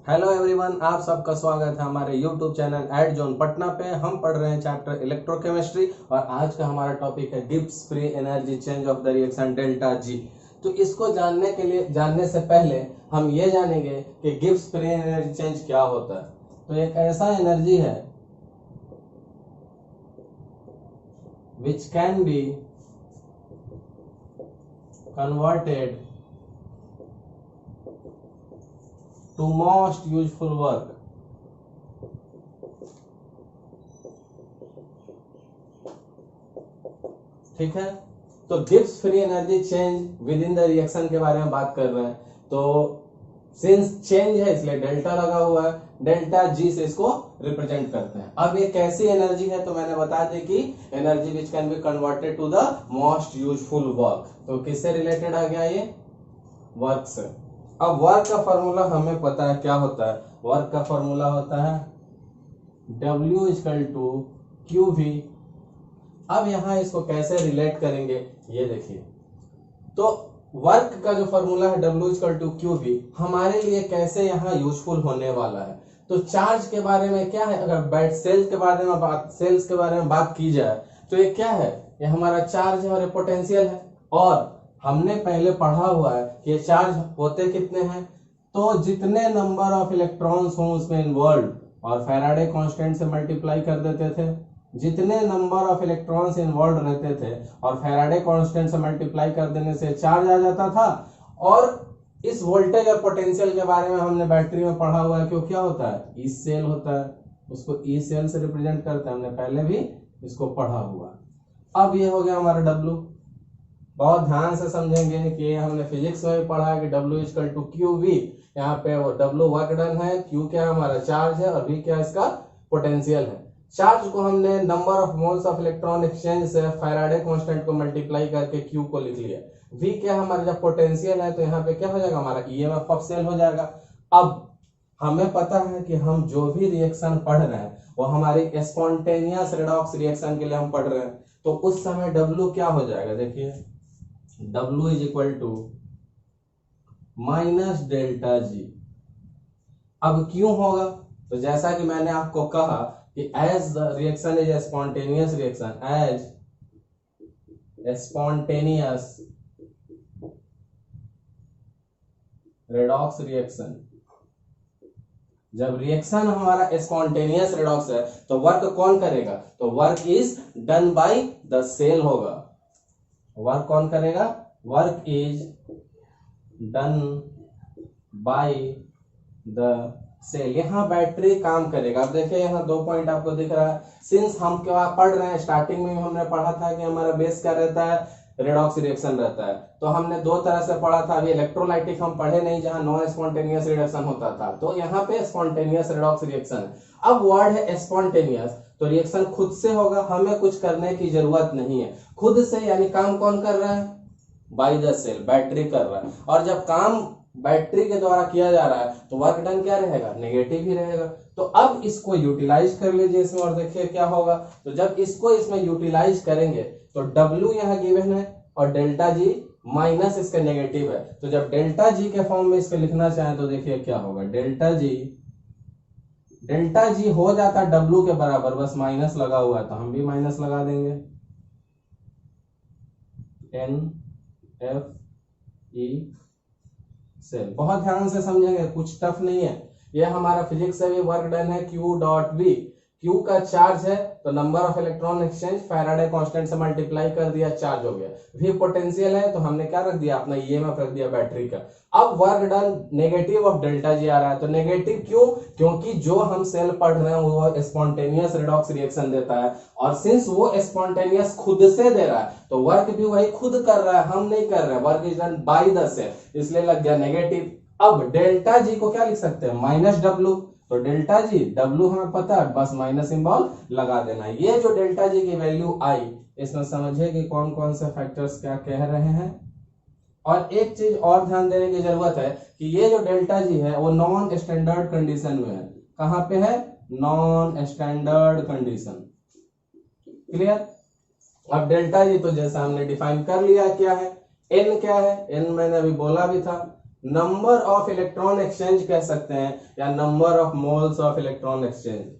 Hello everyone, आप सबका स्वागत है हमारे YouTube channel at zone Patna पे। हम पढ़ रहे हैं चैप्टर इलेक्ट्रोकेमिस्ट्री और आज का हमारा टॉपिक है Gibbs free energy change of the reaction delta G. तो इसको जानने से पहले हम ये जानेंगे कि गिब्स फ्री एनर्जी चेंज क्या होता है। तो एक ऐसा एनर्जी है विच can be converted to most useful work। ठीक है, तो Gibbs free energy change with in the reaction के बारे में बात कर रहे हैं। तो सिंस चेंज है इसलिए डेल्टा लगा हुआ है, डेल्टा जी से इसको रिप्रेजेंट करते हैं। अब ये कैसी एनर्जी है तो मैंने बता दी कि energy which can be converted to the most useful work. तो किससे रिलेटेड आ गया ये? वर्क से। अब वर्क का फॉर्मूला हमें पता है क्या होता है। वर्क का फॉर्मूला होता है W equal to Q V. अब यहां इसको कैसे रिलेट करेंगे ये देखिए। तो वर्क का जो फॉर्मूला है W equal to Q V हमारे लिए कैसे यहाँ यूजफुल होने वाला है। तो चार्ज के बारे में क्या है, अगर सेल्स के बारे में बात की जाए तो ये क्या है, ये हमारा चार्ज है और ये पोटेंशियल है। और हमने पहले पढ़ा हुआ है कि ये चार्ज होते कितने हैं, तो जितने नंबर ऑफ इलेक्ट्रॉन्स हों उसमें इन्वॉल्व, और फैराडे कांस्टेंट से मल्टीप्लाई कर देते थे। जितने नंबर ऑफ इलेक्ट्रॉन्स इन्वॉल्व रहते थे और फैराडे कांस्टेंट से मल्टीप्लाई कर देने से चार्ज आ जाता था। और इस वोल्टेज और पोटेंशियल के बारे में हमने बैटरी में पढ़ा हुआ है, क्यों क्या होता है, ई सेल होता है, उसको ई सेल से रिप्रेजेंट करते हैं, हमने पहले भी इसको पढ़ा हुआ। अब ये हो गया हमारा डब्ल्यू। बहुत ध्यान से समझेंगे कि हमने फिजिक्स में भी पढ़ा है कि W equal to Q V. यहाँ पे वो W वर्क डन है, Q क्या हमारा चार्ज है और V क्या इसका पोटेंशियल है। चार्ज को हमने number of moles of electron exchange से फैराडे कांस्टेंट को मल्टीप्लाई करके Q को लिख लिया। V क्या हमारा जब पोटेंशियल है तो यहाँ पे क्या हो जाएगा, हमारा EMF ऑफ सेल हो जाएगा। अब हमें पता है कि हम जो भी रिएक्शन पढ़ रहे हैं वो हमारी स्पॉन्टेनियस रेडॉक्स रिएक्शन के लिए हम पढ़ रहे हैं। तो उस समय W क्या हो जाएगा, देखिए W is equal to minus delta G. अब क्यों होगा, तो जैसा कि मैंने आपको कहा कि as the reaction is spontaneous reaction, as spontaneous redox reaction, जब रिएक्शन हमारा स्पॉन्टेनियस रेडॉक्स है तो वर्क कौन करेगा, तो work is done by the cell होगा। वर्क कौन करेगा, work is done by the cell. यहां बैटरी काम करेगा। अब देखिए यहाँ 2 पॉइंट आपको दिख रहा है। सिंस हम क्या पढ़ रहे हैं, स्टार्टिंग में हमने पढ़ा था कि हमारा बेस क्या रहता है, रेडॉक्स रिएक्शन रहता है। तो हमने 2 तरह से पढ़ा था। अभी इलेक्ट्रोलाइटिक हम पढ़े नहीं, जहां नॉन स्पॉन्टेनियस रिएक्शन होता था। तो यहाँ पे स्पॉन्टेनियस रेडॉक्स रिएक्शन है। अब वर्ड है स्पॉन्टेनियस, तो रिएक्शन खुद से होगा, हमें कुछ करने की जरूरत नहीं है। खुद से यानी काम कौन कर रहा है, बाय द सेल, बैटरी कर रहा है। और जब काम बैटरी के द्वारा किया जा रहा है तो वर्क डन क्या रहेगा, नेगेटिव ही रहेगा। तो अब इसको यूटिलाइज कर लीजिए इसमें और देखिए क्या होगा। तो जब इसको इसमें यूटिलाइज करेंगे तो W यहाँ गिवन है और डेल्टा जी माइनस इसका नेगेटिव है। तो जब डेल्टा जी के फॉर्म में इसको लिखना चाहे तो देखिए क्या होगा, डेल्टा जी हो जाता W के बराबर, बस माइनस लगा हुआ है तो हम भी माइनस लगा देंगे, NFE सेल। बहुत ध्यान से समझेंगे, कुछ टफ नहीं है। ये हमारा फिजिक्स से भी वर्क डन है, Q डॉट V। Q का चार्ज है तो number of electron exchange Faraday constant से मल्टीप्लाई कर दिया, चार्ज हो गया। V पोटेंशियल है तो हमने क्या रख दिया, अपना EMF रख दिया बैटरी का। अब work done negative of delta G आ रहा है। तो नेगेटिव क्यों, क्योंकि जो हम सेल पढ़ रहे हैं वो स्पॉन्टेनियस रेडॉक्स रिएक्शन देता है। और सिंस वो स्पॉन्टेनियस खुद से दे रहा है तो वर्क भी वही खुद कर रहा है, हम नहीं कर रहे हैं। Work is done by the cell, इसलिए लग गया नेगेटिव। अब डेल्टा जी को क्या लिख सकते हैं, माइनस W। तो डेल्टा जी, W हमें पता है, बस माइनस सिंबल लगा देना है। ये जो डेल्टा जी की वैल्यू आई, इसमें समझिए कि कौन कौन से फैक्टर्स क्या कह रहे हैं। और एक चीज और ध्यान देने की जरूरत है कि ये जो डेल्टा जी है वो नॉन स्टैंडर्ड कंडीशन में है। कहां पे है, नॉन स्टैंडर्ड कंडीशन। क्लियर। अब डेल्टा जी तो जैसा हमने डिफाइन कर लिया क्या है, N क्या है, N मैंने अभी बोला भी था, नंबर ऑफ इलेक्ट्रॉन एक्सचेंज कह सकते हैं, या number of moles of electron exchange.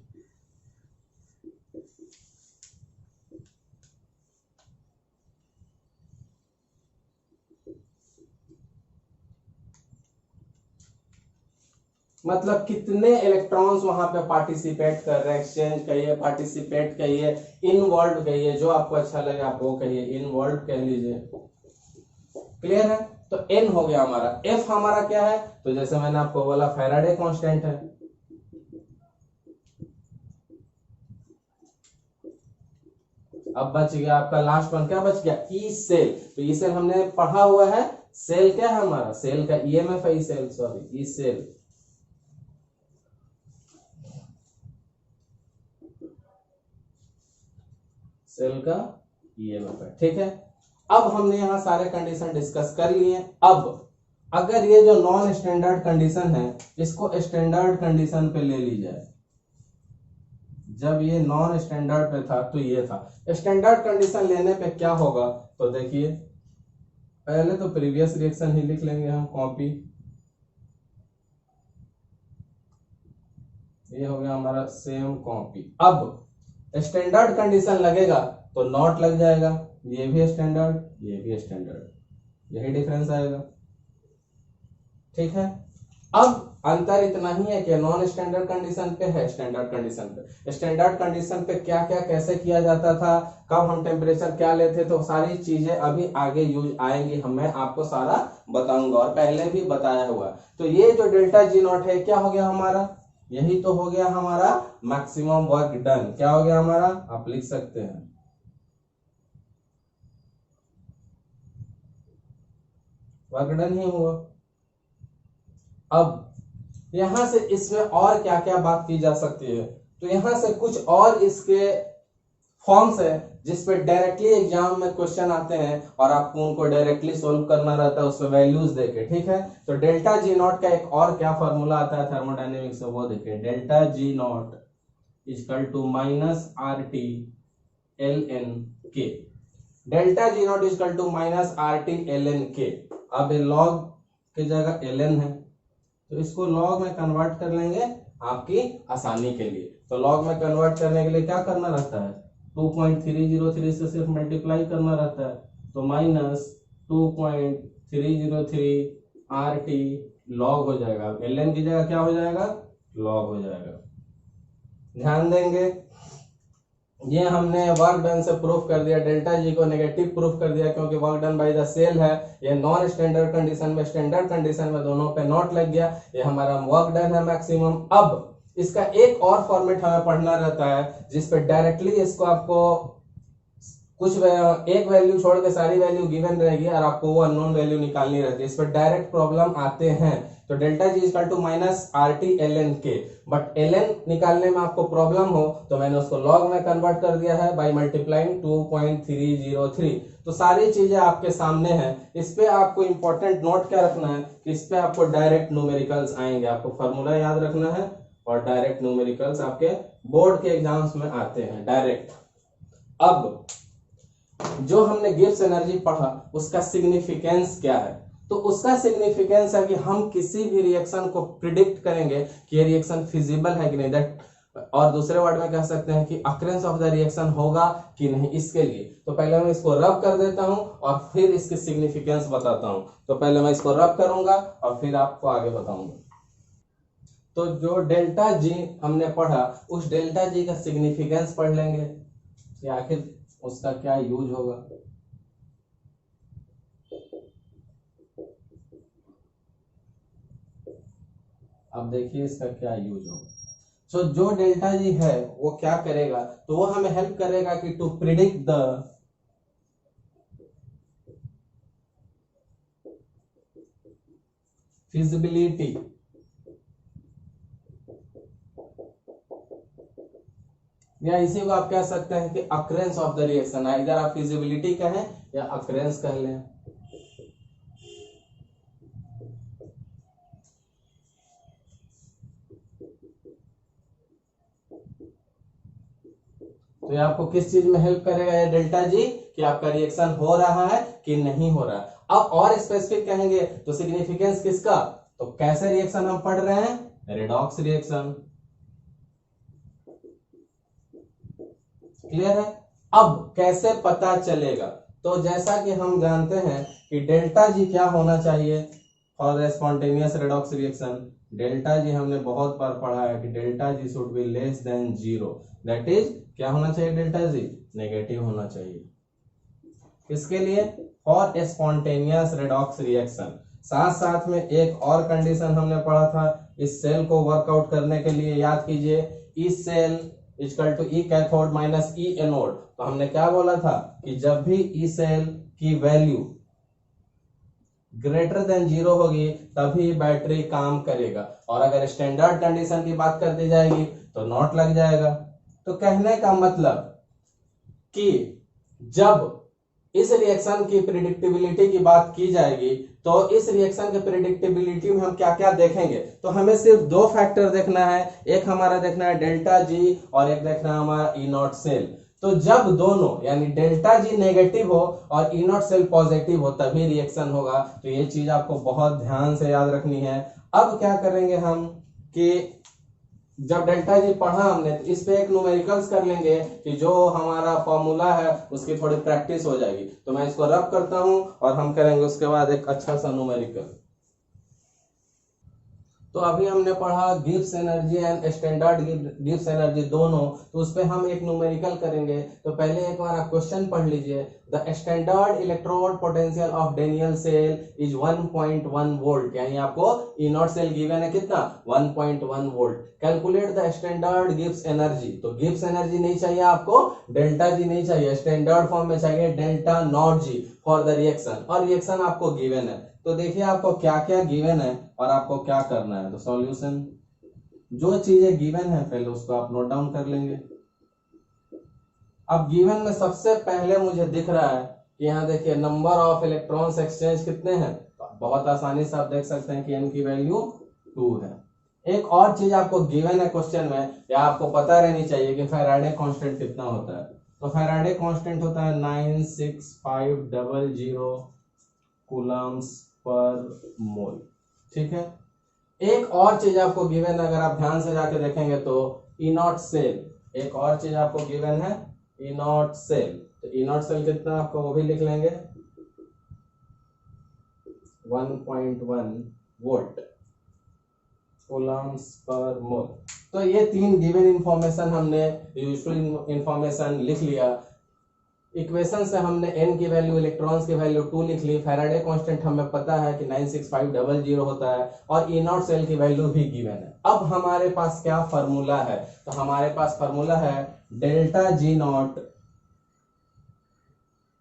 मतलब कितने इलेक्ट्रॉन्स वहां पे पार्टिसिपेट कर रहे हैं, एक्सचेंज कहिए, पार्टिसिपेट कहिए, इनवॉल्व कहिए, जो आपको अच्छा लगे आप वो कहिए, इनवॉल्व कह लीजिए। क्लियर है? तो n हो गया हमारा। f हमारा क्या है, तो जैसे मैंने आपको बोला फैराडे कांस्टेंट है। अब बच गया आपका लास्ट वन, क्या बच गया, ई सेल। तो ई सेल हमने पढ़ा हुआ है, सेल क्या है हमारा, सेल का ईएमएफ है, E cell, sorry E cell. Cell का ईएमएफ है, ठीक है। अब हमने यहां सारे कंडीशन डिस्कस कर लिए। अब अगर ये जो नॉन स्टैंडर्ड कंडीशन है इसको स्टैंडर्ड कंडीशन पे ले ली जाए, जब ये नॉन स्टैंडर्ड पे था तो ये था, स्टैंडर्ड कंडीशन लेने पे क्या होगा, तो देखिए पहले तो प्रीवियस रिएक्शन ही लिख लेंगे हम, कॉपी, ये हो गया हमारा सेम कॉपी। अब स्टैंडर्ड कंडीशन लगेगा तो नॉट लग जाएगा, ये भी स्टैंडर्ड, ये भी स्टैंडर्ड, यही डिफरेंस आएगा, ठीक है। अब अंतर इतना ही है कि नॉन स्टैंडर्ड कंडीशन पे है, स्टैंडर्ड कंडीशन पे, स्टैंडर्ड कंडीशन पे क्या क्या कैसे किया जाता था, कब हम टेम्परेचर क्या लेते, तो सारी चीजें अभी आगे यूज आएंगी, मैं आपको सारा बताऊंगा और पहले भी बताया हुआ। तो ये जो डेल्टा जी नॉट है क्या हो गया हमारा, यही तो हो गया हमारा मैक्सिमम वर्क डन। क्या हो गया हमारा, आप लिख सकते हैं वर्क डन ही हुआ। अब यहां से इसमें और क्या क्या बात की जा सकती है, तो यहां से कुछ और इसके फॉर्म्स है जिसपे डायरेक्टली एग्जाम में क्वेश्चन आते हैं और आपको उनको डायरेक्टली सॉल्व करना रहता है उसमें वैल्यूज देके, ठीक है। तो डेल्टा जी नॉट का एक और क्या फॉर्मूला आता है थर्मोडायनेमिक्स से, वो देखिए, delta G not equal to minus R T L N K. Delta G not equal to minus R T L N K. अब लॉग की जगह एल एन है तो इसको लॉग में कन्वर्ट कर लेंगे आपकी आसानी के लिए। तो लॉग में कन्वर्ट करने के लिए क्या करना रहता है, 2.303 से सिर्फ मल्टीप्लाई करना रहता है, तो माइनस 2.303 आर टी लॉग हो जाएगा, एल एन की जगह क्या हो जाएगा, लॉग हो जाएगा। ध्यान देंगे, ये हमने वर्क डन से प्रूफ कर दिया, डेल्टा जी को नेगेटिव प्रूफ कर दिया क्योंकि work done by the cell है, ये नॉन स्टैंडर्ड कंडीशन में, स्टैंडर्ड कंडीशन में दोनों पे नॉट लग गया, ये हमारा वर्क डन है मैक्सिमम। अब इसका एक और फॉर्मेट हमें पढ़ना रहता है जिसपे डायरेक्टली इसको आपको कुछ एक वैल्यू छोड़ के सारी वैल्यू गिवन रहेगी और आपको वो अननोन वैल्यू निकालनी रहती है, इस पर डायरेक्ट प्रॉब्लम आते हैं। तो delta G equal to minus R T L N K, but L N निकालने में आपको प्रॉब्लम हो तो मैंने उसको लॉग में कन्वर्ट कर दिया है बाय मल्टीप्लाइंग 2.303। तो सारी चीजें आपके सामने हैं, इस पे आपको इंपॉर्टेंट नोट क्या रखना है कि इस पे आपको डायरेक्ट न्यूमेरिकल्स आएंगे, आपको फॉर्मूला याद रखना है और डायरेक्ट न्यूमेरिकल्स आपके बोर्ड के एग्जाम्स में आते हैं डायरेक्ट। अब जो हमने गिब्स एनर्जी पढ़ा उसका सिग्निफिकेंस क्या है, तो उसका सिग्निफिकेंस है कि हम किसी भी रिएक्शन को प्रिडिक्ट करेंगे कि ये रिएक्शन फिजिबल है कि नहीं, दैट, और दूसरे वर्ड में कह सकते हैं कि अकरेंस ऑफ द रिएक्शन होगा कि नहीं, इसके लिए। तो पहले मैं इसको रब कर देता हूं और फिर इसकी सिग्निफिकेंस बताता हूं। तो पहले मैं इसको रब करूंगा और फिर आपको आगे बताऊंगा। तो जो डेल्टा जी हमने पढ़ा उस डेल्टा जी का सिग्निफिकेंस पढ़ लेंगे कि आखिर उसका क्या यूज होगा। अब देखिए इसका क्या यूज होगा। सो जो डेल्टा जी है वो क्या करेगा, तो वो हमें हेल्प करेगा कि टू प्रिडिक्ट द फिजिबिलिटी या इसी को आप कह सकते हैं कि अकरेंस ऑफ द रिएक्शन, इधर आप फिजिबिलिटी कहें या अकरेंस कह लें। तो ये आपको किस चीज में हेल्प करेगा ये डेल्टा जी, कि आपका रिएक्शन हो रहा है कि नहीं हो रहा है। अब और स्पेसिफिक कहेंगे तो सिग्निफिकेंस किसका, तो कैसे रिएक्शन हम पढ़ रहे हैं, रेडॉक्स रिएक्शन। क्लियर है। अब कैसे पता चलेगा, तो जैसा कि हम जानते हैं कि डेल्टा जी क्या होना चाहिए for spontaneous redox reaction, delta G हमने बहुत बार पढ़ा है कि delta ji should be less than zero, that is क्या होना चाहिए, डेल्टा जी नेगेटिव होना चाहिए। इसके लिए फॉर स्पॉन्टेनियस रेडॉक्स रिएक्शन। साथ साथ में एक और कंडीशन हमने पढ़ा था इस सेल को वर्कआउट करने के लिए, याद कीजिए, E cell equal to E cathode minus E anode. तो हमने क्या बोला था कि जब भी ई सेल की वैल्यू ग्रेटर देन जीरो होगी तभी बैटरी काम करेगा, और अगर स्टैंडर्ड कंडीशन की बात कर दी जाएगी तो नॉट लग जाएगा। तो कहने का मतलब कि जब इस रिएक्शन की प्रिडिक्टेबिलिटी की बात की जाएगी तो इस रिएक्शन के प्रिडिक्टेबिलिटी में हम क्या क्या देखेंगे, तो हमें सिर्फ दो फैक्टर देखना है, एक हमारा देखना है डेल्टा जी और एक देखना है हमारा ई नॉट सेल। तो जब दोनों यानी डेल्टा जी नेगेटिव हो और ई नॉट सेल पॉजिटिव हो तभी रिएक्शन होगा। तो ये चीज आपको बहुत ध्यान से याद रखनी है। अब क्या करेंगे हम कि जब डेल्टा जी पढ़ा हमने तो इस पे एक न्यूमेरिकल्स कर लेंगे कि जो हमारा फॉर्मूला है उसकी थोड़ी प्रैक्टिस हो जाएगी। तो मैं इसको रब करता हूं और हम करेंगे उसके बाद एक अच्छा सा न्यूमेरिकल। तो अभी हमने पढ़ा Gibbs energy and standard Gibbs energy दोनों, तो उस पर हम एक न्यूमेरिकल करेंगे। तो पहले एक बार आप क्वेश्चन पढ़ लीजिए। The standard electrode potential of Daniell cell is 1.1 volt, यानी आपको ई नॉट सेल गिवन है कितना, 1.1 volt. Calculate the standard Gibbs energy, तो गिब्स एनर्जी नहीं चाहिए आपको, डेल्टा जी नहीं चाहिए, स्टैंडर्ड फॉर्म में चाहिए delta not G for the reaction, और रिएक्शन आपको गिवन है। तो देखिए आपको क्या क्या गिवन है और आपको क्या करना है। तो सॉल्यूशन, जो चीजें गिवन है पहले उसको आप नोट डाउन कर लेंगे। अब गिवन में सबसे पहले मुझे दिख रहा है कि यहाँ देखिए नंबर ऑफ इलेक्ट्रॉन्स एक्सचेंज कितने हैं, तो बहुत आसानी से आप देख सकते हैं कि n की वैल्यू 2 है। एक और चीज आपको गिवन है क्वेश्चन में, या आपको पता रहनी चाहिए कि फैराडे कांस्टेंट कितना होता है। तो फैराडे कांस्टेंट होता है 96500 कूलम्स पर मोल। ठीक है। एक और चीज आपको गिवन, अगर आप ध्यान से जाके देखेंगे तो ई नॉट सेल, एक और चीज आपको गिवन है ई नॉट सेल। तो ई नॉट सेल कितना आपको वो भी लिख लेंगे 1.1 वोल्ट कूलम्स पर मोल। तो ये तीन गिवन इंफॉर्मेशन हमने यूजफुल इंफॉर्मेशन लिख लिया। इक्वेशन से हमने n की वैल्यू, इलेक्ट्रॉन्स की वैल्यू 2 लिख ली, फैराडे कांस्टेंट हमें पता है कि 96500 होता है, और ई नॉट सेल की वैल्यू भी गिवन है। अब हमारे पास क्या फार्मूला है, तो हमारे पास फार्मूला है delta G not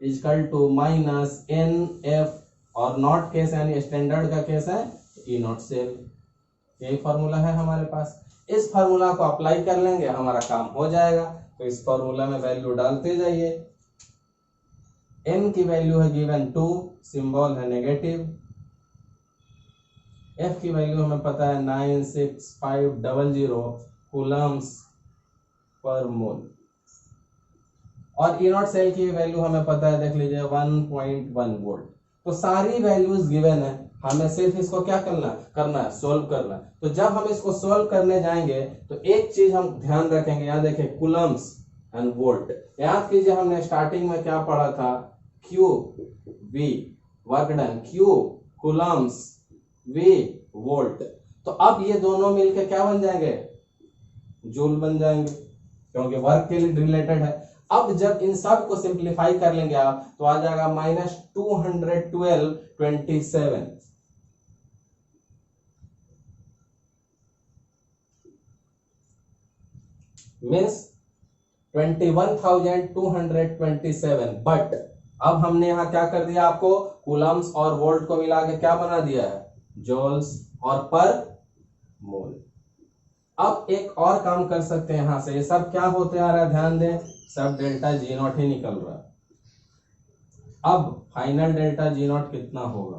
equal to minus N F, और नॉट केस यानी स्टैंडर्ड का केस है ई नॉट सेल। यही फार्मूला है हमारे पास। इस फार्मूला को अप्लाई कर लेंगे, हमारा काम हो जाएगा। तो इस फार्मूला में वैल्यू डालते जाइए। n की वैल्यू है गिवन 2, सिंबल है नेगेटिव। f की वैल्यू हमें पता है 96500 कूलम्स पर मोल, और ई नॉट सेल की वैल्यू हमें पता है, देख लीजिए 1.1 वोल्ट। तो सारी वैल्यूज गिवन है, हमें सिर्फ इसको क्या करना है सोल्व करना है। तो जब हम इसको सोल्व करने जाएंगे तो एक चीज हम ध्यान रखेंगे, यहाँ देखिए कूलम्स एंड वोल्ट। याद कीजिए हमने स्टार्टिंग में क्या पढ़ा था, Q V work done, Q Coulomb's, V volt. तो अब ये दोनों मिलकर क्या बन जाएंगे, जूल बन जाएंगे, क्योंकि वर्क के लिए रिलेटेड है। अब जब इन सब को सिंप्लीफाई कर लेंगे आप तो आ जाएगा -212.27 मीन्स 21,227। बट अब हमने यहां क्या कर दिया, आपको कूलम्स और वोल्ट को मिला के क्या बना दिया है, जूल्स और पर मोल। अब एक और काम कर सकते हैं, यहां से ये सब क्या होते आ रहा है ध्यान दें, सब डेल्टा जी नॉट ही निकल रहा है। अब फाइनल डेल्टा जी नॉट कितना होगा,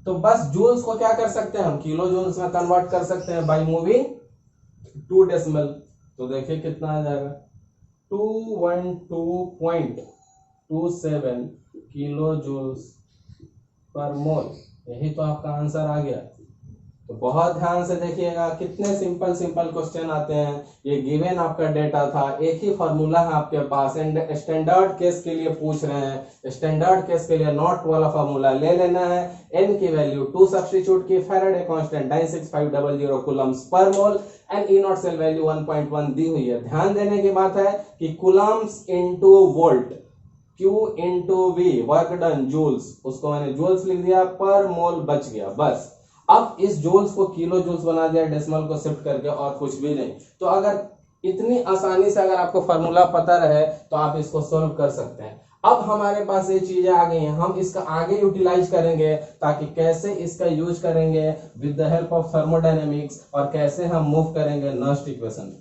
तो बस जूल्स को क्या कर सकते हैं हम, किलो जूल्स में कन्वर्ट कर सकते हैं बाय मूविंग 2 डेसिमल। तो देखिए कितना आ जाएगा 212.27 0.27 किलो जूल्स पर मोल। यही तो आपका आंसर आ गया। तो बहुत ध्यान से देखिएगा, कितने सिंपल सिंपल क्वेश्चन आते हैं। ये गिवन आपका डेटा था, एक ही फॉर्मूला है आपके पास, एंड स्टैंडर्ड केस के लिए पूछ रहे हैं। स्टैंडर्ड केस के लिए नॉट वाला फॉर्मूला ले लेना है। n की वैल्यू 2 सब्स्टिट्यूट की, फैराडे कांस्टेंट 96500 कूलम्स पर mole, and E not cell value 1.1 दी हुई है। ध्यान देने की बात है कि coulombs into volt, Q into V, work done joules, उसको मैंने जूल्स लिख दिया, पर मोल बच गया बस। अब इस जूल्स को किलो जूल्स बना दिया डेसिमल को शिफ्ट करके, और कुछ भी नहीं। तो अगर इतनी आसानी से अगर आपको फॉर्मूला पता रहे तो आप इसको सोल्व कर सकते हैं। अब हमारे पास ये चीजें आ गई हैं, हम इसका आगे यूटिलाइज करेंगे, ताकि कैसे इसका यूज करेंगे with the help of thermodynamics, और कैसे हम मूव करेंगे नर्स्ट इक्वेशन।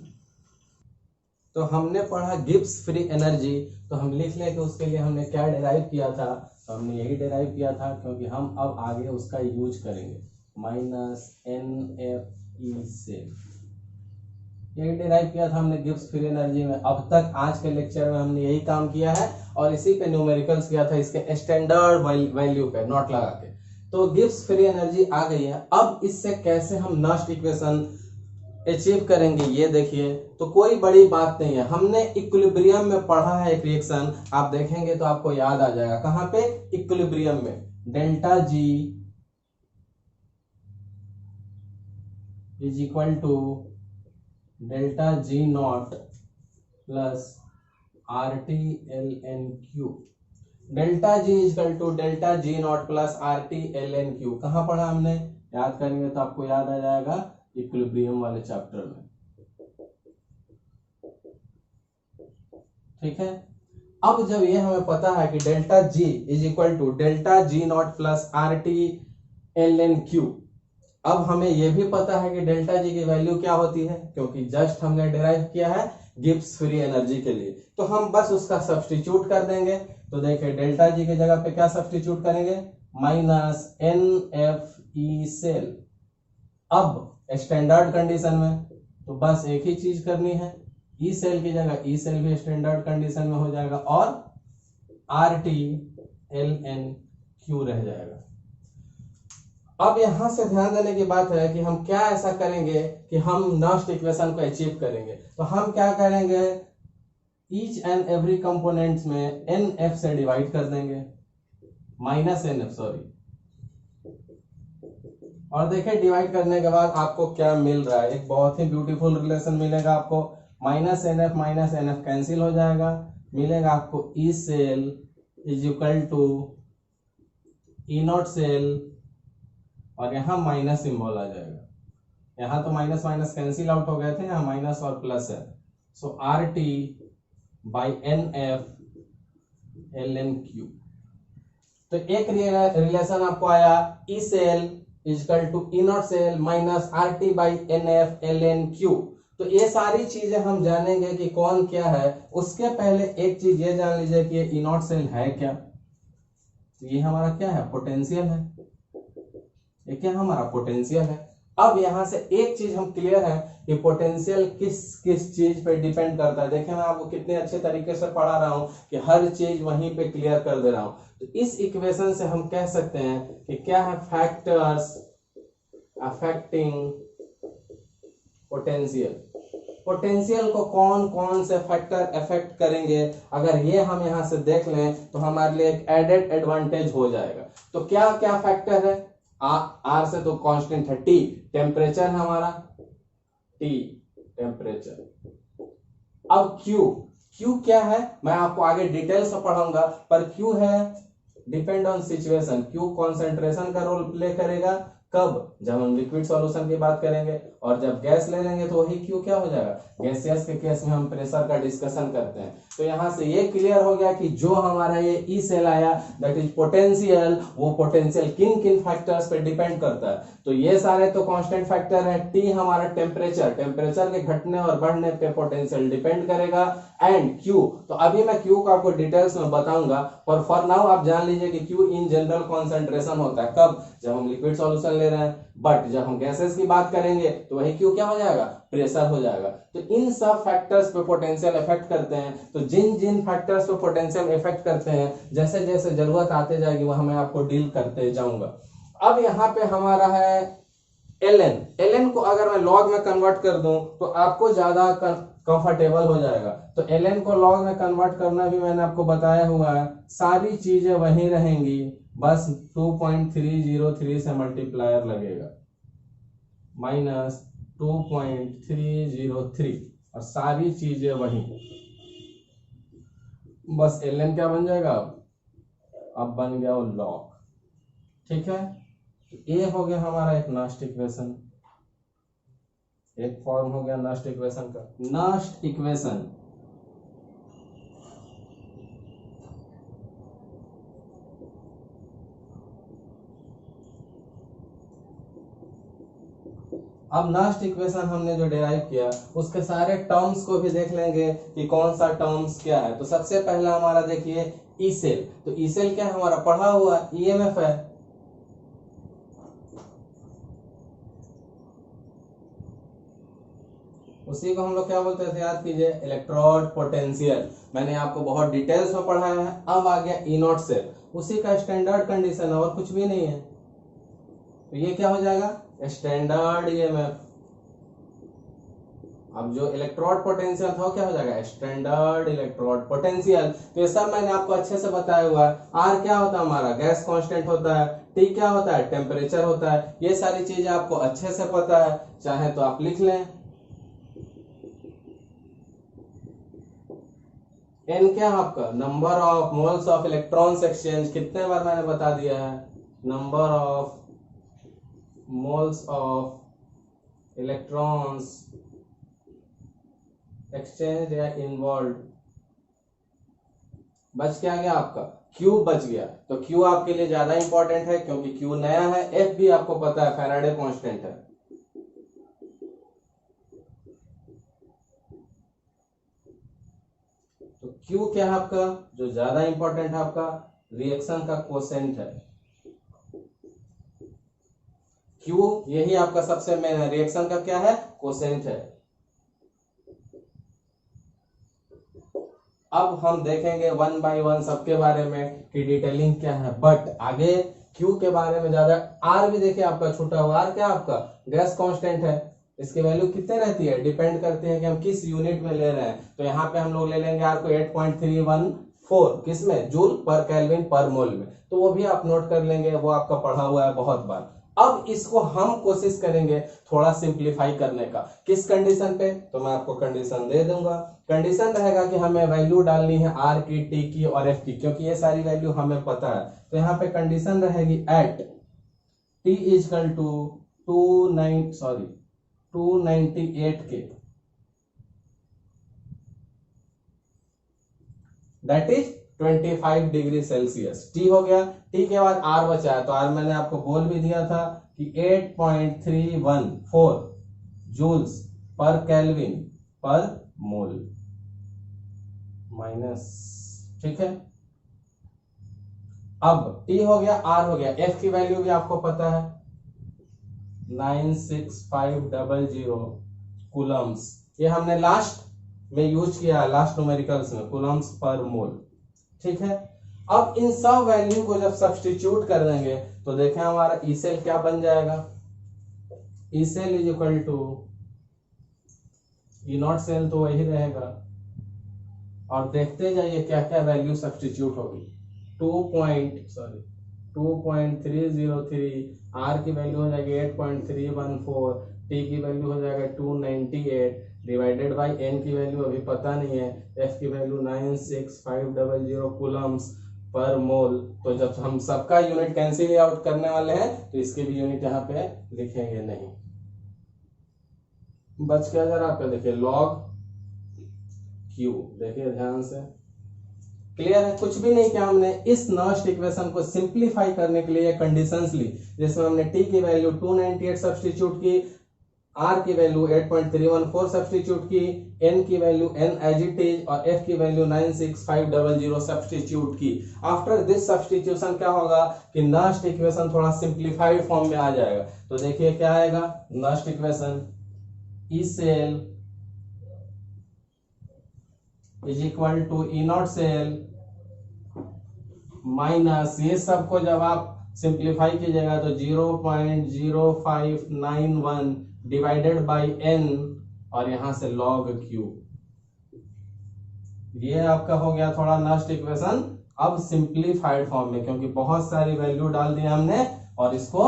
तो हमने पढ़ा गिब्स फ्री एनर्जी, तो हम लिख लें कि उसके लिए हमने क्या डिराइव किया था। तो हमने यही डिराइव किया था, क्योंकि हम अब आगे उसका यूज करेंगे, माइनस NFE से। यही डिराइव किया था हमने गिब्स फ्री एनर्जी में। अब तक आज के लेक्चर में हमने यही काम किया है, और इसी पे न्यूमेरिकल्स किया था, इसके स्टैंडर्ड वैल्यू पे नॉट लगा के। तो गिब्स फ्री एनर्जी आ गई है। अब इससे कैसे हम नर्स्ट इक्वेशन अचीव करेंगे, ये देखिए। तो कोई बड़ी बात नहीं है, हमने इक्विलिब्रियम में पढ़ा है एक रिएक्शन, आप देखेंगे तो आपको याद आ जाएगा। कहां पे? इक्विलिब्रियम में। Delta G is equal to delta G not plus RT/ln/Q। Delta G is equal to delta G not plus RT/ln/Q। कहां पढ़ा हमने? याद करेंगे तो आपको याद आ जाएगा, इक्विलिब्रियम वाले चैप्टर में। ठीक है। अब जब ये हमें पता है कि delta G is equal to delta G not plus RT/ln/Q, अब हमें यह भी पता है कि डेल्टा जी की वैल्यू क्या होती है, क्योंकि जस्ट हमने डिराइव किया है गिब्स फ्री एनर्जी के लिए। तो हम बस उसका सब्स्टिट्यूट कर देंगे। तो देखिए, डेल्टा जी की जगह पे क्या सब्स्टिट्यूट करेंगे? Minus NFE cell. अब स्टैंडर्ड कंडीशन में तो बस एक ही चीज करनी है, ई सेल की जगह ई सेल भी स्टैंडर्ड कंडीशन में हो जाएगा, और RT/ln/Q रह जाएगा। अब यहां से ध्यान देने की बात है कि हम क्या ऐसा करेंगे कि हम नर्स्ट इक्वेशन को अचीव करेंगे। तो हम क्या करेंगे, ईच एंड एवरी कंपोनेंट्स में NF से डिवाइड कर देंगे, माइनस NF सॉरी। और देखिए, डिवाइड करने के बाद आपको क्या मिल रहा है, एक बहुत ही ब्यूटीफुल रिलेशन मिलेगा आपको। माइनस NF कैंसिल हो जाएगा, मिलेगा आपको E cell is equal to E not cell, और यहां माइनस सिंबल आ जाएगा। यहां तो माइनस माइनस कैंसिल आउट हो गए थे, यहां माइनस और प्लस है। सो RT/NF/ln/Q। तो एक रिलेशन आपको आया, E cell is equal to E not cell minus RT/NF/ln/Q। तो ये सारी चीजें हम जानेंगे कि कौन क्या है। उसके पहले एक चीज ये जान लीजिए कि ये ई नॉट सेल है क्या। ये हमारा क्या है? पोटेंशियल है। ये क्या हमारा? पोटेंशियल है। अब यहां से एक चीज हम क्लियर है कि पोटेंशियल किस किस चीज पे डिपेंड करता है। देखिए, मैं आपको कितने अच्छे तरीके से पढ़ा रहा हूं कि हर चीज वहीं पे क्लियर कर दे रहा हूं। तो इस इक्वेशन से हम कह सकते हैं कि क्या है, फैक्टर्स अफेक्टिंग पोटेंशियल। पोटेंशियल को कौन कौन से फैक्टर अफेक्ट करेंगे, अगर ये हम यहां से देख लें तो हमारे लिए एक एडेड एडवांटेज हो जाएगा। तो क्या क्या फैक्टर है? आर से तो कांस्टेंट है, टी टेम्परेचर है हमारा, टी टेम्परेचर। अब क्यू क्या है मैं आपको आगे डिटेल से पढ़ाऊंगा, पर क्यू है depend on situation. Q concentration का रोल प्ले करेगा, कब? जब हम लिक्विड सॉल्यूशन की बात करेंगे, और जब गैस ले लेंगे तो वही क्यू क्या हो जाएगा? गैसियस के केस में हम प्रेशर का डिस्कशन करते हैं। तो यहां से ये क्लियर हो गया कि जो हमारा ये ई सेल आया दैट इज पोटेंशियल, वो पोटेंशियल किन किन फैक्टर्स पे डिपेंड करता है। तो ये सारे तो कांस्टेंट फैक्टर है। टी हमारा टेम्परेचर के घटने और बढ़ने पे पोटेंशियल डिपेंड करेगा, एंड क्यू, तो अभी मैं क्यू को आपको डिटेल्स में बताऊंगा, पर फॉर नाउ आप जान लीजिए कि क्यू इन जनरल कॉन्सेंट्रेशन होता है। कब? जब हम लिक्विड सॉल्यूशन ले रहे हैं, बट जब हम गैसेस की बात करेंगे तो वही क्यू क्या हो जाएगा, प्रेशर हो जाएगा। तो इन सब फैक्टर्स पे पोटेंशियल इफेक्ट करते हैं। तो जिन जिन फैक्टर्स पे पोटेंशियल इफेक्ट करते हैं, जैसे जैसे जरूरत आते जाएगी वहां मैं आपको डील करते जाऊंगा। अब यहाँ पे हमारा है ln को अगर मैं लॉग में कन्वर्ट कर दूं तो आपको ज्यादा कंफर्टेबल हो जाएगा। तो ln को लॉग में कन्वर्ट करना भी मैंने आपको बताया हुआ है, सारी चीजें वही रहेंगी, बस 2.303 से मल्टीप्लायर लगेगा, -2.303 और सारी चीजें वही, बस ln क्या बन जाएगा, अब बन गया वो लॉग। ठीक है, ये हो गया हमारा एक नस्ट इक्वेशन, एक फॉर्म हो गया नस्ट इक्वेशन का। नस्ट इक्वेशन अब नस्ट इक्वेशन हमने जो डिराइव किया उसके सारे टर्म्स को भी देख लेंगे कि कौन सा टर्म्स क्या है। तो सबसे पहला हमारा देखिए ई सेल। तो ई सेल क्या है, हमारा पढ़ा हुआ ईएमएफ है। उसी को हम लोग क्या बोलते थे, याद कीजिए, इलेक्ट्रोड पोटेंशियल। मैंने आपको बहुत डिटेल्स में पढ़ाया है। अब आ गया ई नॉट सेल, उसी का स्टैंडर्ड कंडीशन है और कुछ भी नहीं है। तो ये क्या हो जाएगा, स्टैंडर्ड ईएमएफ। अब जो इलेक्ट्रोड पोटेंशियल था वो क्या हो जाएगा, स्टैंडर्ड इलेक्ट्रोड पोटेंशियल। तो ये सब मैंने आपको अच्छे से बताया हुआ है। आर क्या होता है, हमारा गैस कांस्टेंट होता है। टी क्या होता है, टेम्परेचर होता है। ये सारी चीजें आपको अच्छे से पता है, चाहे तो आप लिख लें। एन क्या है आपका, number of moles of electrons exchange. कितने बार मैंने बता दिया है, number of moles of electrons exchange या इन्वॉल्व। बच क्या गया आपका, क्यू बच गया। तो क्यू आपके लिए ज्यादा इंपॉर्टेंट है क्योंकि क्यू नया है। एफ भी आपको पता है, फैराडे कांस्टेंट है। तो क्यू क्या है आपका, जो ज्यादा इंपॉर्टेंट है आपका, रिएक्शन का कोसेंट है। क्यू यही आपका सबसे मेन है, रिएक्शन का क्या है, कोसेंट है। अब हम देखेंगे वन बाय वन सबके बारे में कि डिटेलिंग क्या है, बट आगे क्यू के बारे में ज्यादा। आर भी देखिए आपका छूटा हुआ, आर क्या आपका गैस कांस्टेंट है। इसकी वैल्यू कितने रहती है, डिपेंड करती है कि हम किस यूनिट में ले रहे हैं। तो यहाँ पे हम लोग ले लेंगे आर को 8.314, किसमें, जूल पर केल्विन पर मोल में। तो वो भी आप नोट कर लेंगे, वो आपका पढ़ा हुआ है बहुत बार। अब इसको हम कोशिश करेंगे थोड़ा सिंप्लीफाई करने का। किस कंडीशन पे, तो मैं आपको कंडीशन दे दूंगा। कंडीशन रहेगा कि हमें वैल्यू डालनी है आर की, टी की और एफ की, क्योंकि ये सारी वैल्यू हमें पता है। तो यहाँ पे कंडीशन रहेगी एट टी इजकल टू 298 के, that is 25 degree Celsius. T हो गया, टी के बाद आर बचा है। तो आर मैंने आपको बोल भी दिया था कि 8.314 जूल्स पर केल्विन पर मोल माइनस। ठीक है, अब टी हो गया, आर हो गया, एफ की वैल्यू भी आपको पता है 96500 कूलम्स। ये हमने लास्ट में यूज किया, लास्ट न्यूमेरिकल्स में, कूलम्स पर मोल। ठीक है, अब इन सब वैल्यू को जब सब्स्टिट्यूट कर देंगे तो देखें हमारा ई सेल क्या बन जाएगा, E cell is equal to E not cell, तो वही रहेगा। और देखते जाइए क्या क्या वैल्यू सब्स्टिट्यूट होगी। 2.303, आर की वैल्यू हो जाएगी 8.314, टी की वैल्यू हो जाएगा 298 डिवाइडेड बाय एन की वैल्यू अभी पता नहीं है, एफ की वैल्यू 96500 कूलम्स पर मोल। तो जब हम सबका यूनिट कैंसिल आउट करने वाले हैं तो इसके भी यूनिट यहाँ पे लिखेंगे नहीं। बच क्या जरा आपका, देखिए लॉग क्यू, देखिए ध्यान से, क्लियर है। कुछ भी नहीं किया हमने, इस नस्ट इक्वेशन को सिंप्लीफाई करने के लिए कंडीशंस ली, जिसमें हमने टी की वैल्यू 298 सब्स्टिट्यूट की, R की वैल्यू 8.314 सब्स्टिट्यूट की, N की value N as it is और F की वैल्यू 96500 सब्स्टिट्यूट की। आफ्टर दिस सब्स्टिट्यूशन क्या होगा कि नस्ट इक्वेशन थोड़ा सिंप्लीफाइड फॉर्म में आ जाएगा। तो देखिए क्या आएगा, Nernst equation E cell is equal to E not cell minus, ये सबको जब आप सिंप्लीफाई कीजिएगा तो 0.0591 डिवाइडेड बाय n और यहां से log q। ये आपका हो गया थोड़ा नस्ट इक्वेशन अब सिंप्लीफाइड फॉर्म में, क्योंकि बहुत सारी वैल्यू डाल दिया हमने और इसको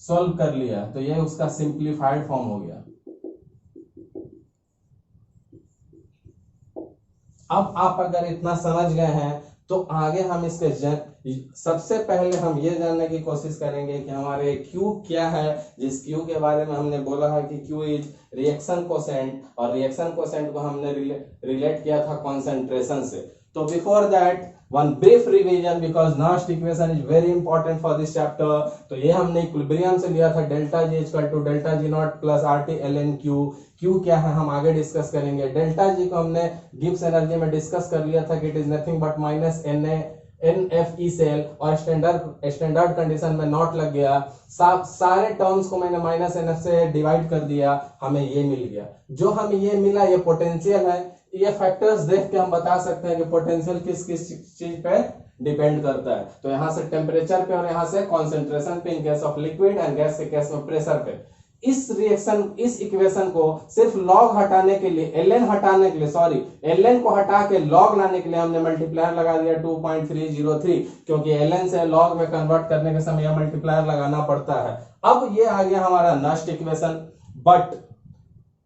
सॉल्व कर लिया, तो ये उसका सिंप्लीफाइड फॉर्म हो गया। अब आप अगर इतना समझ गए हैं तो आगे हम इसके सबसे पहले हम ये जानने की कोशिश करेंगे कि हमारे Q क्या है, जिस Q के बारे में हमने बोला है कि Q इज रिएक्शन कोसेंट, और रिएक्शन कोसेंट को हमने रिलेट किया था कॉन्सेंट्रेशन से। तो before that one brief revision because Nernst equation is very important for this chapter. तो ये हमने इक्विलिब्रियम से लिया था, delta G equal to delta G not plus RT ln Q। Q क्या है हम आगे डिस्कस करेंगे। डेल्टा जी को हमने गिब्स एनर्जी में डिस्कस कर लिया था कि it is nothing but minus NFE cell, और स्टैंडर्ड कंडीशन में नॉट लग गया, सारे टर्म्स को मैंने माइनस NF से डिवाइड कर दिया, हमें ये मिल गया। जो हमें ये मिला ये पोटेंशियल है। ये फैक्टर्स देख के हम बता सकते हैं कि पोटेंशियल किस किस चीज पे डिपेंड करता है। तो यहां से टेम्परेचर पे और यहां से कॉन्सेंट्रेशन पे in case of liquid and gas के केस में प्रेशर पे। इस इक्वेशन को सिर्फ लॉग हटाने के लिए, ln को हटा के लॉग लाने के लिए हमने मल्टीप्लायर लगा दिया 2.303, क्योंकि ln से लॉग में कन्वर्ट करने के समय मल्टीप्लायर लगाना पड़ता है। अब ये आ गया हमारा नस्ट इक्वेशन, बट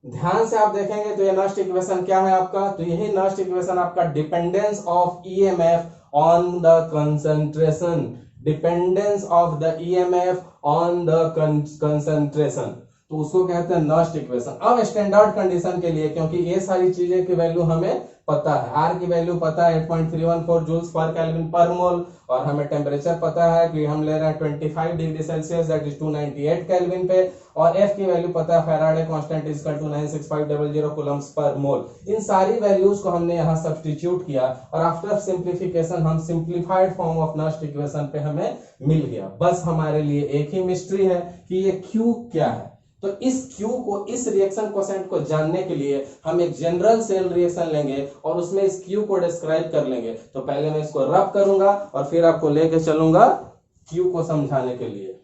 ध्यान से आप देखेंगे तो ये नस्ट इक्वेशन क्या है आपका, तो यही नस्ट इक्वेशन आपका dependence of EMF on the concentration, dependence of the EMF on the concentration, तो उसको कहते हैं नस्ट इक्वेशन। अब स्टैंडर्ड कंडीशन के लिए, क्योंकि ये सारी चीजें की वैल्यू हमें पता है, R की वैल्यू पता है 8.314 जूल्स पर केल्विन पर मोल, और हमें टेम्परेचर पता है कि हम ले रहे हैं 25 degree Celsius that is 298 Kelvin पे, और F की वैल्यू पता है Faraday constant is equal to 96500 coulombs पर मोल। इन सारी वैल्यूज को हमने यहाँ सब्स्टिट्यूट किया और आफ्टर सिंप्लीफिकेशन हम simplified form of Nernst equation पे हमें मिल गया। बस हमारे लिए एक ही मिस्ट्री है कि ये Q क्या है। तो इस Q को, इस रिएक्शन कोसेंट को जानने के लिए हम एक जनरल सेल रिएक्शन लेंगे और उसमें इस Q को डिस्क्राइब कर लेंगे। तो पहले मैं इसको रब करूंगा और फिर आपको लेके चलूंगा Q को समझाने के लिए।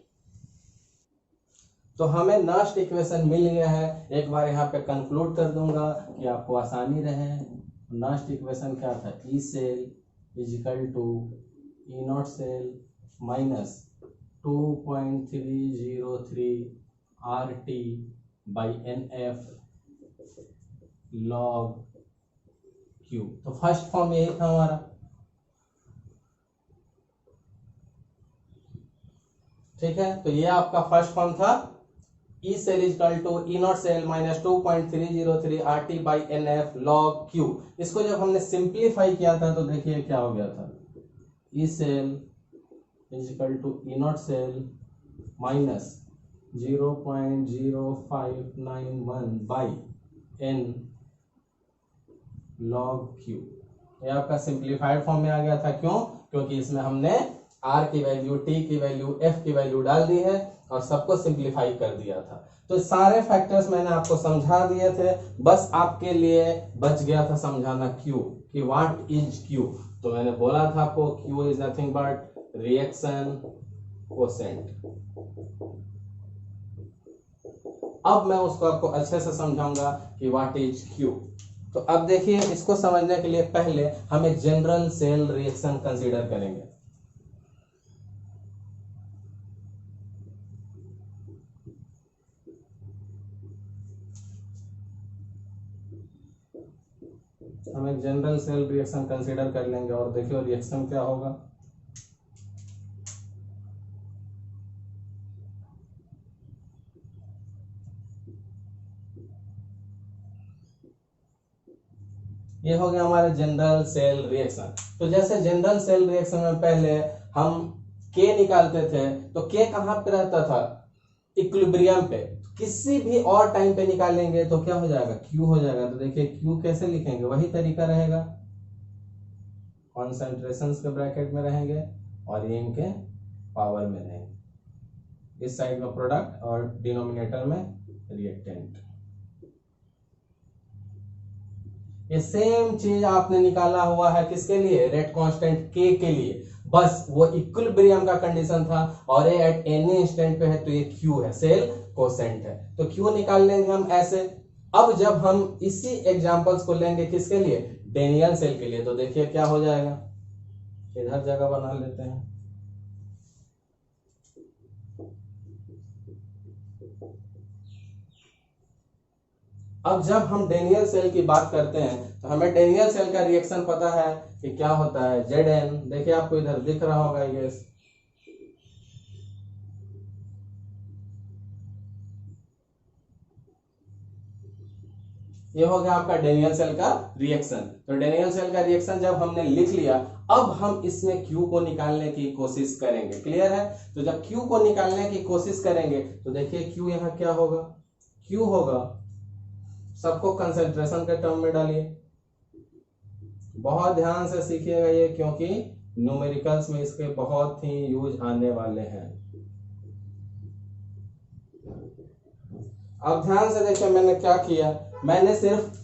तो हमें नस्ट इक्वेशन मिल गया है, एक बार यहाँ पे कंक्लूड कर दूंगा कि आपको आसानी रहे। नस्ट इक्वेशन क्या था, E cell is equal to E not cell minus 2.303 RT by NF log Q। तो फर्स्ट फॉर्म यही था हमारा। ठीक है, तो ये आपका फर्स्ट फॉर्म था, E cell is equal to E not cell minus 2.303 RT by NF log Q। इसको जब हमने सिंप्लीफाई किया था तो देखिए क्या हो गया था, E cell is equal to E not cell minus 0.0591 by n log Q। ये आपका सिंप्लीफाइड फॉर्म में आ गया था। क्यों? क्योंकि इसमें हमने R की वैल्यू, T की वैल्यू, F की वैल्यू डाल दी है और सबको सिंप्लीफाई कर दिया था। तो सारे फैक्टर्स मैंने आपको समझा दिए थे, बस आपके लिए बच गया था समझाना Q कि व्हाट इज Q। तो मैंने बोला था आपको Q is nothing but reaction quotient. अब मैं उसको आपको अच्छे से समझाऊंगा कि व्हाट इज Q। तो अब देखिए, इसको समझने के लिए पहले हम एक जनरल सेल रिएक्शन कंसीडर करेंगे। हम एक जनरल सेल रिएक्शन कंसीडर कर लेंगे और देखिए रिएक्शन क्या होगा। ये हो गया हमारे जनरल सेल रिएक्शन। तो जैसे जनरल सेल रिएक्शन में पहले हम K निकालते थे, तो K कहां पे रहता था, इक्विलिब्रियम पे, किसी भी और टाइम पे निकालेंगे तो क्या हो जाएगा, Q हो जाएगा। तो देखिए Q कैसे लिखेंगे, वही तरीका रहेगा, कॉन्सेंट्रेशन के ब्रैकेट में रहेंगे और ये इनके पावर में रहेंगे, इस साइड में प्रोडक्ट और डिनोमिनेटर में रिएक्टेंट। ये सेम चीज आपने निकाला हुआ है किसके लिए, रेट कांस्टेंट K के लिए, बस वो इक्विलिब्रियम का कंडीशन था और ये एट एनी इंस्टेंट पे है, तो ये Q है, सेल कोसेंट है, तो Q निकाल लेंगे हम ऐसे। अब जब हम इसी एग्जांपल्स को लेंगे किसके लिए, डेनियल सेल के लिए, तो देखिए क्या हो जाएगा, इधर जगह बना लेते हैं। अब जब हम डेनियल सेल की बात करते हैं तो हमें डेनियल सेल का रिएक्शन पता है कि क्या होता है, Zn, देखिए आपको इधर दिख रहा होगा ये, ये हो गया आपका डेनियल सेल का रिएक्शन। तो डेनियल सेल का रिएक्शन जब हमने लिख लिया, अब हम इसमें Q को निकालने की कोशिश करेंगे, क्लियर है। तो जब Q को निकालने की कोशिश करेंगे तो देखिए Q यहाँ क्या होगा, Q होगा, सबको कंसंट्रेशन के टर्म में डालिए, बहुत ध्यान से सीखिएगा ये, क्योंकि न्यूमेरिकल्स में इसके बहुत ही यूज आने वाले हैं। अब ध्यान से देखिए मैंने क्या किया, मैंने सिर्फ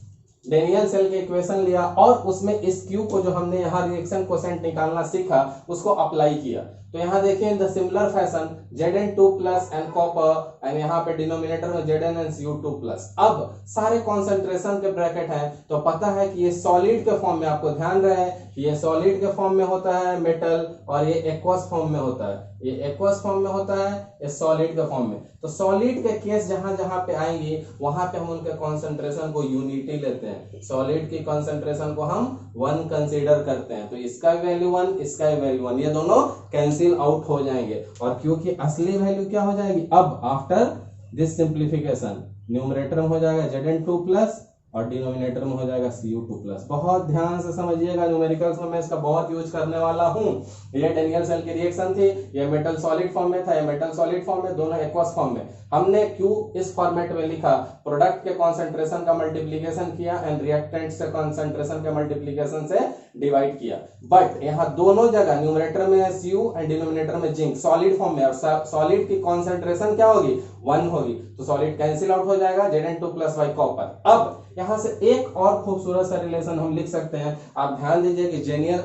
डेनियल सेल के इक्वेशन लिया और उसमें इस Q को जो हमने यहाँ रिएक्शन कोसेंट निकालना सीखा उसको अप्लाई किया। तो यहाँ देखिए in the similar fashion Zn2 plus and copper and यहाँ पे डिनोमिनेटर में ZnCO2 प्लस। अब सारे कॉन्सेंट्रेशन के ब्रैकेट हैं तो पता है कि ये सॉलिड के फॉर्म में, आपको ध्यान रहे ये सॉलिड के फॉर्म में होता है मेटल, और ये एक्वस फॉर्म में होता है, ये एक्वस फॉर्म में होता है, ये सॉलिड के फॉर्म में। तो सॉलिड के केस जहां जहां पे आएंगी वहां पे हम उनके कॉन्सेंट्रेशन को यूनिटी लेते हैं, सॉलिड की कॉन्सेंट्रेशन को हम 1 कंसीडर करते हैं, तो इसका वैल्यू 1, इसका वैल्यू 1, ये दोनों कैंसिल आउट हो जाएंगे और क्योंकि असली वैल्यू क्या हो जाएगी, अब आफ्टर दिस सिंप्लीफिकेशन न्यूमरेटर में हो जाएगा Zn2 प्लस और डिनोमिनेटर में हो जाएगा CO2 प्लस। बहुत ध्यान से समझिएगा, न्यूमेरिकल्स में मैं इसका बहुत यूज करने वाला हूं। ये डेनियल सेल की रिएक्शन थी, ये मेटल सॉलिड फॉर्म में था, ये मेटल सॉलिड फॉर्म में, दोनों एक्वस फॉर्म में। हमने Q इस फॉर्मेट में लिखा, प्रोडक्ट के कॉन्सेंट्रेशन का मल्टीप्लीकेशन किया एंड रिएक्टेंट से कॉन्सेंट्रेशन के मल्टीप्लीकेशन से डिवाइड किया। बट यहाँ दोनों जगह न्यूमरेटर में Cu एंड डिनोमिनेटर में जिंक, सॉलिड फॉर्म में, और सॉलिड की कॉन्सेंट्रेशन क्या होगी, 1 होगी, तो सॉलिड कैंसिल आउट हो जाएगा, Zn2 प्लस बाई कॉपर। अब यहां से एक और खूबसूरत सा रिलेशन हम लिख सकते हैं, आप ध्यान दीजिए कि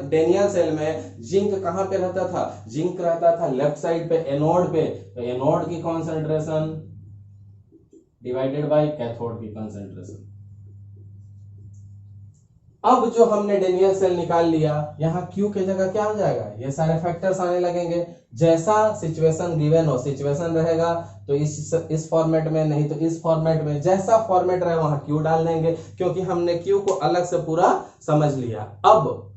डेनियल सेल में जिंक कहां पे रहता था, जिंक रहता था लेफ्ट साइड पे एनोड पे, तो एनोड की कॉन्सेंट्रेशन डिवाइडेड बाय कैथोड की कॉन्सेंट्रेशन। अब जो हमने डेनियल सेल निकाल लिया, यहाँ Q की जगह क्या हो जाएगा, ये सारे फैक्टर्स आने लगेंगे, जैसा सिचुएशन गिवन हो, सिचुएशन रहेगा तो इस फॉर्मेट में, नहीं तो इस फॉर्मेट में, जैसा फॉर्मेट रहे वहां Q डाल देंगे, क्योंकि हमने Q को अलग से पूरा समझ लिया। अब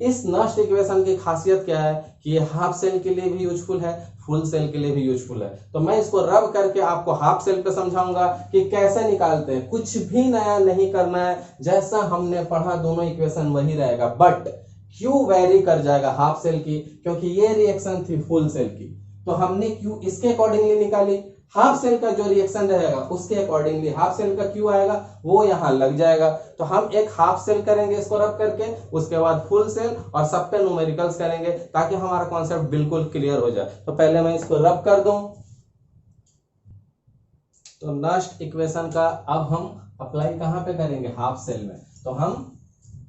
इस नस्ट इक्वेशन की खासियत क्या है कि ये हाफ सेल के लिए भी यूजफुल है, फुल सेल के लिए भी यूजफुल है। तो मैं इसको रब करके आपको हाफ सेल पे समझाऊंगा कि कैसे निकालते हैं, कुछ भी नया नहीं करना है, जैसा हमने पढ़ा दोनों इक्वेशन वही रहेगा, बट Q वेरी कर जाएगा हाफ सेल की, क्योंकि ये रिएक्शन थी फुल सेल की, तो हमने Q इसके अकॉर्डिंगली निकाली। हाफ सेल का जो रिएक्शन रहेगा उसके अकॉर्डिंगली हाफ सेल का Q आएगा, वो यहां लग जाएगा। तो हम एक हाफ सेल करेंगे इसको रब करके, उसके बाद फुल सेल और सब पे न्यूमेरिकल्स करेंगे, ताकि हमारा कॉन्सेप्ट बिल्कुल क्लियर हो जाए। तो पहले मैं इसको रब कर दूं, तो नस्ट इक्वेशन का अब हम अप्लाई कहां पे करेंगे, हाफ सेल में। तो हम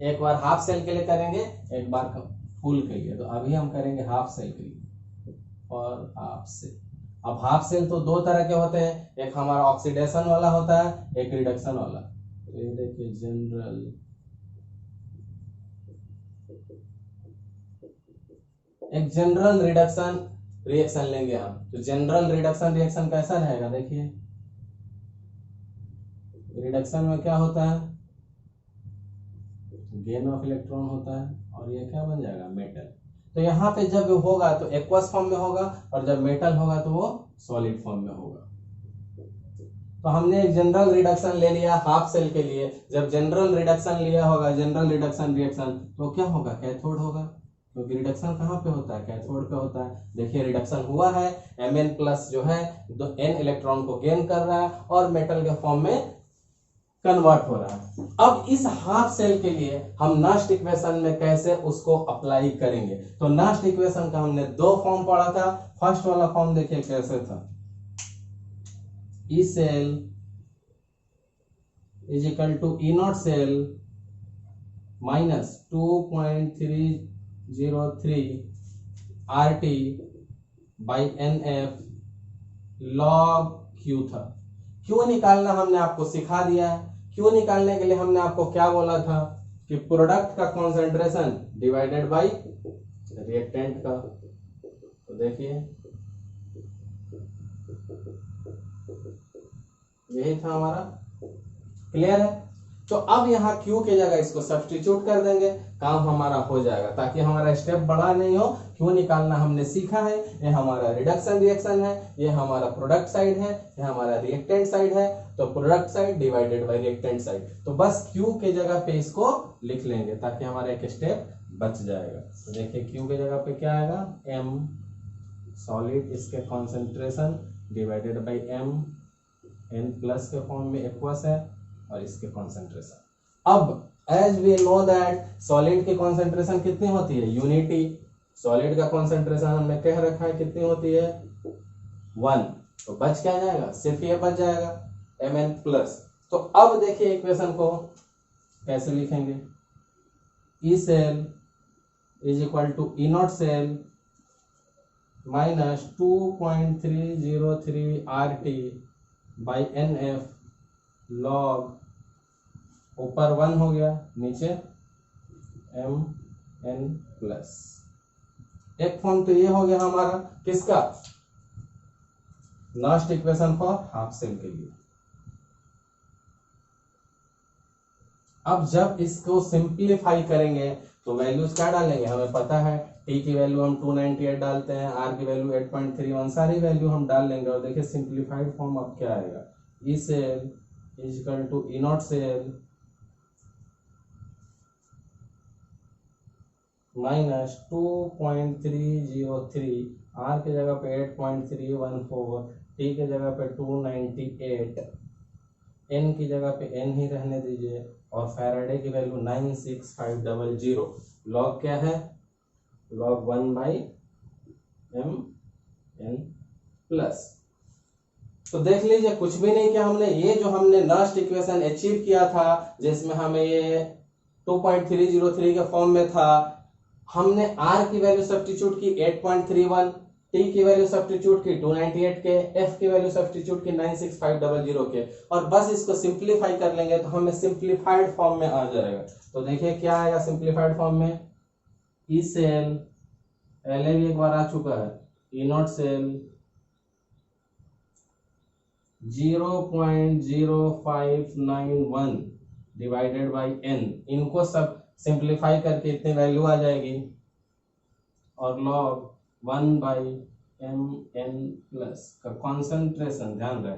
एक बार हाफ सेल के लिए करेंगे, एक बार फुल के लिए। तो अभी हम करेंगे हाफ सेल के लिए और हाफ सेल। अब हाफ सेल तो दो तरह के होते हैं, एक हमारा ऑक्सीडेशन वाला होता है, एक रिडक्शन वाला। तो ये देखिए जनरल, एक जनरल रिडक्शन रिएक्शन लेंगे हम। तो जनरल रिडक्शन रिएक्शन कैसा रहेगा, देखिए रिडक्शन में क्या होता है, गेन ऑफ इलेक्ट्रॉन होता है, और ये क्या बन जाएगा, मेटल। तो यहाँ पे जब होगा तो एक्वस फॉर्म में होगा, और जब मेटल होगा तो वो सॉलिड फॉर्म में होगा। तो हमने एक जनरल रिडक्शन ले लिया हाफ सेल के लिए। जब जनरल रिडक्शन लिया होगा, जनरल रिडक्शन रिएक्शन, तो क्या होगा, कैथोड होगा, क्योंकि रिडक्शन कहाँ पे होता है, कैथोड पे होता है। देखिए रिडक्शन हुआ है, Mn प्लस जो है n इलेक्ट्रॉन को गेन कर रहा है और मेटल के फॉर्म में कन्वर्ट हो रहा है। अब इस हाफ सेल के लिए हम नास्ट इक्वेशन में कैसे उसको अप्लाई करेंगे, तो नास्ट इक्वेशन का हमने दो फॉर्म पढ़ा था। फर्स्ट वाला फॉर्म देखिए कैसे था, E cell is equal to E not cell minus 2.303 RT by NF log Q था। क्यों निकालना हमने आपको सिखा दिया है। क्यों निकालने के लिए हमने आपको क्या बोला था कि प्रोडक्ट का कॉन्सेंट्रेशन डिवाइडेड बाय रिएक्टेंट का। तो देखिए यही था हमारा, क्लियर है। तो अब यहाँ Q की जगह इसको सब्स्टिट्यूट कर देंगे, काम हमारा हो जाएगा, ताकि हमारा स्टेप बड़ा नहीं हो। क्यों निकालना हमने सीखा है। ये हमारा रिडक्शन रिएक्शन है, ये हमारा प्रोडक्ट साइड है, ये हमारा रिएक्टेंट साइड है। तो product side divided by reactant side, तो बस Q के जगह पे इसको लिख लेंगे ताकि हमारा एक स्टेप बच जाएगा। तो देखिए Q के जगह पे क्या आएगा, M सॉलिड, इसके concentration divided by M, N plus के फॉर्म में एक्वस है, और इसके कॉन्सेंट्रेशन। अब as we know that solid की कॉन्सेंट्रेशन कितनी होती है, यूनिटी। सॉलिड का कॉन्सेंट्रेशन हमने कह रखा है कितनी होती है, 1। तो बच क्या जाएगा, सिर्फ ये बच जाएगा Mn प्लस। तो अब देखिए इक्वेशन को कैसे लिखेंगे, E cell is equal to E not cell minus 2.303 RT by NF log, ऊपर 1 हो गया, नीचे Mn प्लस। एक फॉर्म तो ये हो गया हमारा किसका, last equation for half cell के लिए। अब जब इसको सिंप्लीफाई करेंगे तो वैल्यूज क्या डालेंगे, हमें पता है T की वैल्यू हम 298 डालते हैं, R की वैल्यू 8.31, सारी वैल्यू हम डाल लेंगे। और देखिए सिंप्लीफाइड फॉर्म अब क्या आएगा, E cell is equal to E not cell minus 2.303, R की जगह पे 8.314, T की जगह पे 298, N की जगह पे N ही रहने दीजिए, और फैराडे की वैल्यू 96500। लॉग क्या है, लॉग 1/Mn प्लस। तो देख लीजिए कुछ भी नहीं किया हमने, ये जो हमने लास्ट इक्वेशन अचीव किया था जिसमें हमें ये 2.303 के फॉर्म में था, हमने R की वैल्यू सब्स्टिट्यूट की 8.31, T की वैल्यू सब्स्टिट्यूट की 298 के, F की वैल्यू सब्स्टिट्यूट की 96500 के, और बस इसको सिंप्लीफाई कर लेंगे तो हमें सिंप्लीफाइड फॉर्म में आ जाएगा। तो देखिए क्या आएगा सिंप्लीफाइड फॉर्म में, ई सेल पहले भी एक बार आ चुका है, E not cell 0.0591 divided by N, इनको सब सिंप्लीफाई करके इतनी वैल्यू आ जाएगी, और लॉग 1/Mn प्लस का कॉन्सेंट्रेशन, ध्यान रहे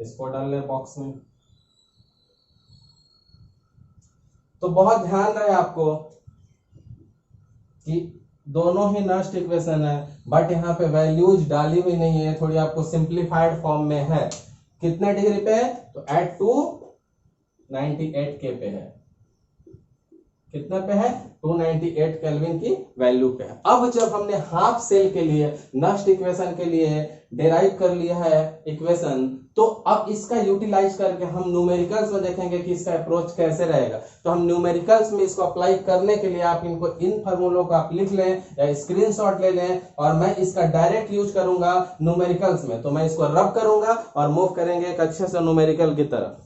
इसको डाल ले बॉक्स में। तो बहुत ध्यान रहे आपको कि दोनों ही लास्ट इक्वेशन है, बट यहाँ पे वैल्यूज डाली हुई नहीं है, थोड़ी आपको सिंप्लीफाइड फॉर्म में है। कितने डिग्री पे है, तो एट 298 के पे है, कितने पे है, 298 केल्विन की वैल्यू पे है। अब जब हमने हाफ सेल के लिए नेक्स्ट इक्वेशन के लिए डेराइव कर लिया है इक्वेशन, तो अब इसका यूटिलाइज करके हम न्यूमेरिकल्स में देखेंगे कि इसका अप्रोच कैसे रहेगा। तो हम न्यूमेरिकल्स में इसको अप्लाई करने के लिए आप इनको इन फार्मूलों को आप लिख लें या स्क्रीनशॉट ले लें, और मैं इसका डायरेक्ट यूज करूंगा न्यूमेरिकल्स में। तो मैं इसको रब करूंगा और मूव करेंगे एक अच्छे से न्यूमेरिकल की तरफ।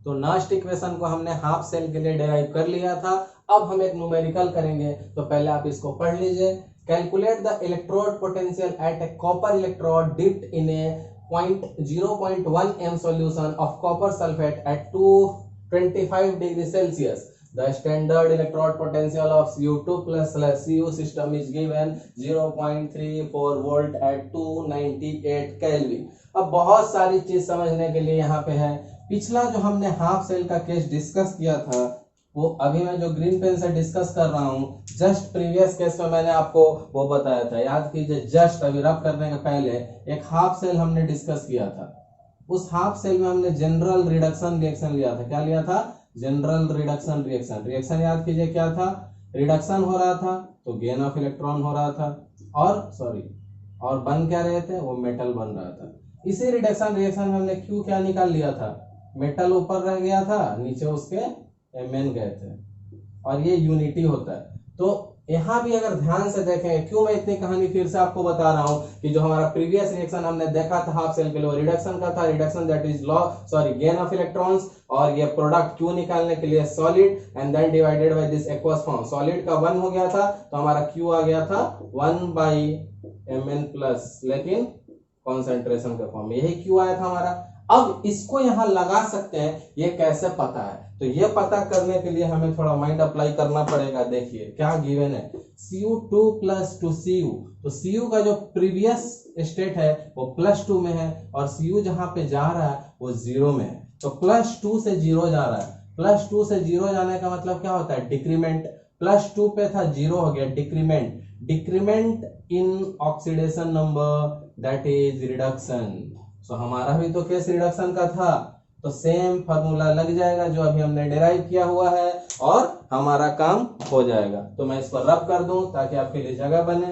तो लास्ट इक्वेशन को हमने हाफ सेल के लिए डेराइव कर लिया था, अब हम एक न्यूमेरिकल करेंगे। तो पहले आप इसको पढ़ लीजिए, calculate the electrode potential at A copper electrode dipped in A 0.1 m solution of copper sulfate at 225 degrees Celsius. The standard electrode potential of Cu2 plus Cu system is given 0.34 volt at 298 Kelvin. अब बहुत सारी चीज समझने के लिए यहाँ पे है। पिछला जो हमने हाफ सेल का केस डिस्कस किया था वो अभी मैं जो ग्रीन पेन से डिस्कस कर रहा हूँ, जस्ट प्रीवियस केस में मैंने आपको वो बताया था, याद कीजिए, जस्ट अभी रब करने के पहले एक हाफ सेल हमने डिस्कस किया था। उस हाफ सेल में हमने जनरल रिडक्शन रिएक्शन लिया था। क्या लिया था? General reduction reaction. रिएक्शन याद कीजिए क्या था? रिडक्शन हो रहा था तो गेन ऑफ इलेक्ट्रॉन हो रहा था, और बन क्या रहे थे? वो मेटल बन रहा था। इसी रिडक्शन रिएक्शन में हमने क्यू क्या निकाल लिया था? मेटल ऊपर रह गया था, नीचे उसके Mn गए थे, और ये यूनिटी होता है। तो यहाँ भी अगर ध्यान से देखें, क्यों मैं इतनी कहानी फिर से आपको बता रहा हूँ कि जो हमारा प्रीवियस रिएक्शन हमने देखा था हाफ सेल के लिए, रिडक्शन का था। Reduction that is gain of electrons, और ये प्रोडक्ट क्यू निकालने के लिए solid and then divided by this aqueous form. Solid का 1 हो गया था तो हमारा क्यू आ गया था 1/Mn+, लेकिन कॉन्सेंट्रेशन के फॉर्म में यही क्यू आया था हमारा। अब इसको यहां लगा सकते हैं, ये कैसे पता है? तो ये पता करने के लिए हमें थोड़ा माइंड अप्लाई करना पड़ेगा। देखिए क्या गिवन है, Cu2 + 2Cu। तो Cu का जो प्रीवियस स्टेट है वो +2 में है, और Cu जहां पे जा रहा है वो 0 में है। तो +2 से 0 जा रहा है। +2 से 0 जाने का मतलब क्या होता है? डिक्रीमेंट। +2 पे था, 0 हो गया, decrement. Decrement in oxidation number, that is reduction. So हमारा भी तो केस रिडक्शन का था, तो सेम फार्मूला लग जाएगा जो अभी हमने डिराइव किया हुआ है, और हमारा काम हो जाएगा। तो मैं इसको रब कर दूं ताकि आपके लिए जगह बने।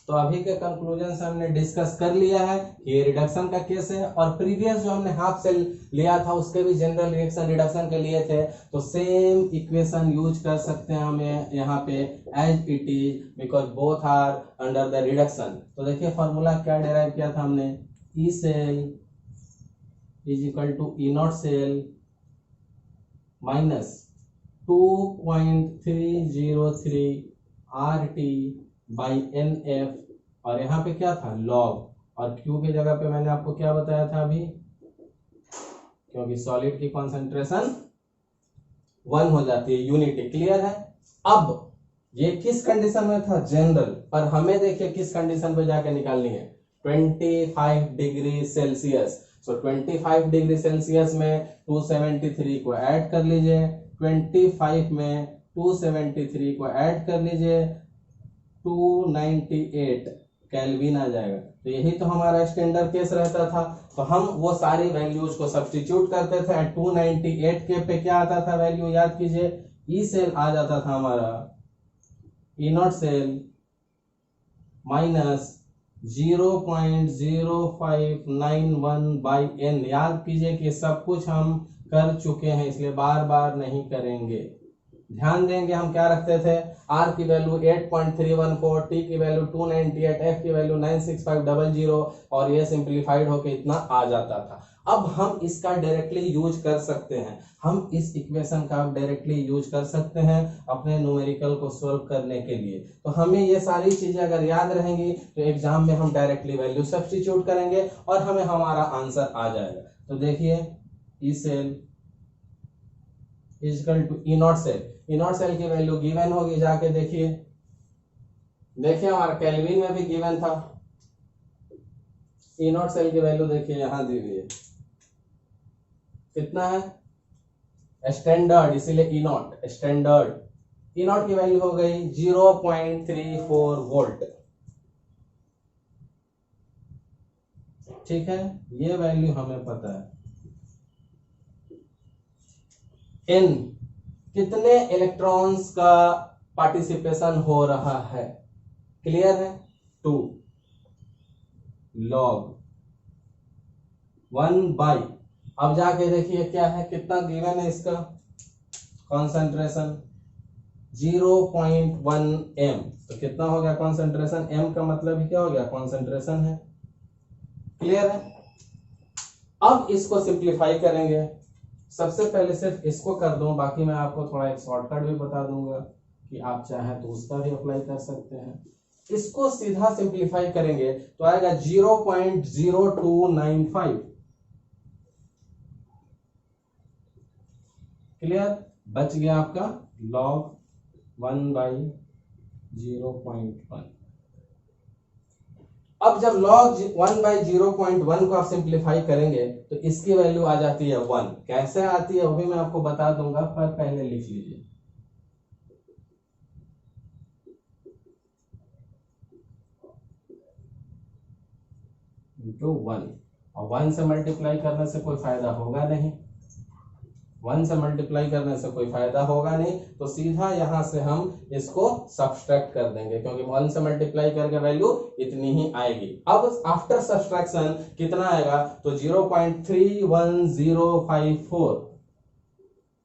तो अभी के कंक्लूजन से हमने डिस्कस कर लिया है कि ये रिडक्शन का केस है, और प्रीवियस जो हमने हाफ सेल लिया था उसके भी जनरल रिएक्शन रिडक्शन के लिए थे। तो सेम इक्वेशन यूज कर सकते हैं हमें यहाँ पे as it is, because both are under the reduction. तो देखिए फॉर्मूला क्या डिराइव किया था हमने, E cell is equal to E not cell minus 2.303 RT by NF, और यहाँ पे क्या था? लॉग, और Q की जगह पे मैंने आपको क्या बताया था अभी, क्योंकि सॉलिड की कॉन्सेंट्रेशन 1 हो जाती है, यूनिटी। क्लियर है? अब ये किस कंडीशन में था? जनरल। पर हमें देखिए किस कंडीशन पे जाके निकालनी है, 25 डिग्री सेल्सियस। सो 25 डिग्री सेल्सियस में 273 को ऐड कर लीजिए, 25 में 273 को ऐड कर लीजिए, 298 केल्विन आ जाएगा। तो यही तो हमारा स्टैंडर्ड केस रहता था। तो हम वो सारी वैल्यूज को सब्स्टिट्यूट करते थे। 298 के पे क्या आता था वैल्यू, याद कीजिए, ई सेल आ जाता था हमारा ई नॉट सेल माइनस 0.0591/N। याद कीजिए कि सब कुछ हम कर चुके हैं, इसलिए बार बार नहीं करेंगे। ध्यान देंगे हम क्या रखते थे, R की वैल्यू 8.314, T की वैल्यू 298, F की वैल्यू 96500, और ये सिंप्लीफाइड होके इतना आ जाता था। अब हम इसका डायरेक्टली यूज कर सकते हैं, हम इस इक्वेशन का डायरेक्टली यूज कर सकते हैं अपने न्यूमेरिकल को सॉल्व करने के लिए। तो हमें ये सारी चीजें अगर याद रहेंगी तो एग्जाम में हम डायरेक्टली वैल्यू सब्स्टिट्यूट करेंगे और हमें हमारा आंसर आ जाएगा। तो देखिए E cell equal to E not cell, E not cell की वैल्यू गिवन होगी, जाके देखिए हमारा केल्विन में भी गिवन था। ई नॉट सेल की वैल्यू देखिए यहां दी हुई है, कितना है? स्टैंडर्ड, इसीलिए E not standard. E not की वैल्यू हो गई 0.34 वोल्ट। ठीक है, ये वैल्यू हमें पता है। N कितने इलेक्ट्रॉन्स का पार्टिसिपेशन हो रहा है? क्लियर है? 2 log 1/, अब जाके देखिए क्या है, कितना गिवन है इसका कॉन्सेंट्रेशन 0.1 M। तो कितना हो गया कॉन्सेंट्रेशन? M का मतलब ही क्या हो गया? कॉन्सेंट्रेशन है। क्लियर है? अब इसको सिंप्लीफाई करेंगे। सबसे पहले सिर्फ इसको कर दूं, बाकी मैं आपको थोड़ा एक शॉर्टकट भी बता दूंगा कि आप चाहें तो उसका भी अप्लाई कर सकते हैं। इसको सीधा सिंप्लीफाई करेंगे तो आएगा 0.0295। क्लियर? बच गया आपका log 1/0.1। अब जब log 1/0.1 को आप सिंप्लीफाई करेंगे तो इसकी वैल्यू आ जाती है 1। कैसे आती है वो भी मैं आपको बता दूंगा, पर पहले लिख लीजिए इंटू 1, और 1 से मल्टीप्लाई करने से कोई फायदा होगा नहीं, 1 से मल्टीप्लाई करने से कोई फायदा होगा नहीं, तो सीधा यहां से हम इसको सब्सट्रैक्ट कर देंगे, क्योंकि 1 से मल्टीप्लाई करके वैल्यू इतनी ही आएगी। अब आफ्टर सब्सट्रैक्शन कितना आएगा, तो 0.31054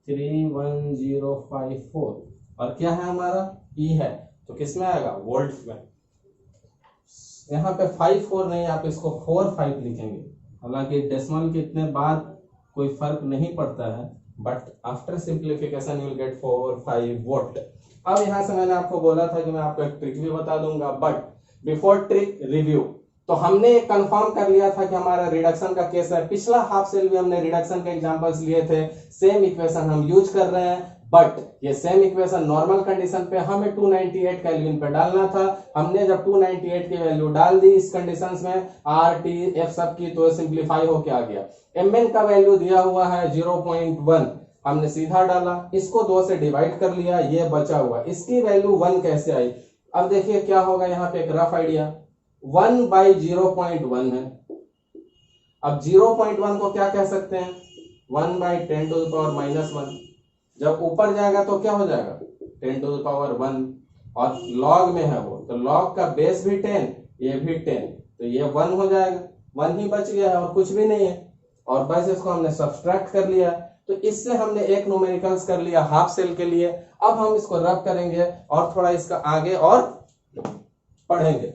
31054, और क्या है हमारा ई है, तो किसमें आएगा, वोल्ट में। यहाँ पे 5 नहीं, आप इसको 4-5 लिखेंगे, हालांकि डेसिमल के इतने बाद कोई फर्क नहीं पड़ता है, but after simplification you will get 4-5 volt. अब यहां से मैंने आपको बोला था कि मैं आपको एक ट्रिक भी बता दूंगा, बट बिफोर ट्रिक रिव्यू, तो हमने कंफर्म कर लिया था कि हमारा रिडक्शन का केस है। पिछला हाफ सेल भी हमने रिडक्शन के एग्जांपल्स लिए थे, सेम इक्वेशन हम यूज कर रहे हैं, बट ये सेम इक्वेशन नॉर्मल कंडीशन पे हमें 298 केल्विन पे डालना था। हमने जब 298 की वैल्यू डाल दी इस कंडीशंस में आर टी एफ सब की, तो सिंप्लीफाई होके आ गया। mn का वैल्यू दिया हुआ है 0.1, हमने सीधा डाला, इसको 2 से डिवाइड कर लिया, ये बचा हुआ, इसकी वैल्यू 1 कैसे आई। अब देखिए क्या होगा, यहाँ पे एक रफ आइडिया, 1/0.1 है। अब 0.1 को क्या कह सकते हैं, 1/10⁻⁻1। जब ऊपर जाएगा तो क्या हो जाएगा, 10⁻1, और लॉग में है वो, तो लॉग का बेस भी 10, ये भी 10, तो ये 1 हो जाएगा, 1 ही बच गया है और कुछ भी नहीं है, और बस इसको हमने सब्सट्रैक्ट कर लिया। तो इससे हमने एक न्यूमेरिकल्स कर लिया हाफ सेल के लिए। अब हम इसको रब करेंगे और थोड़ा इसका आगे और पढ़ेंगे।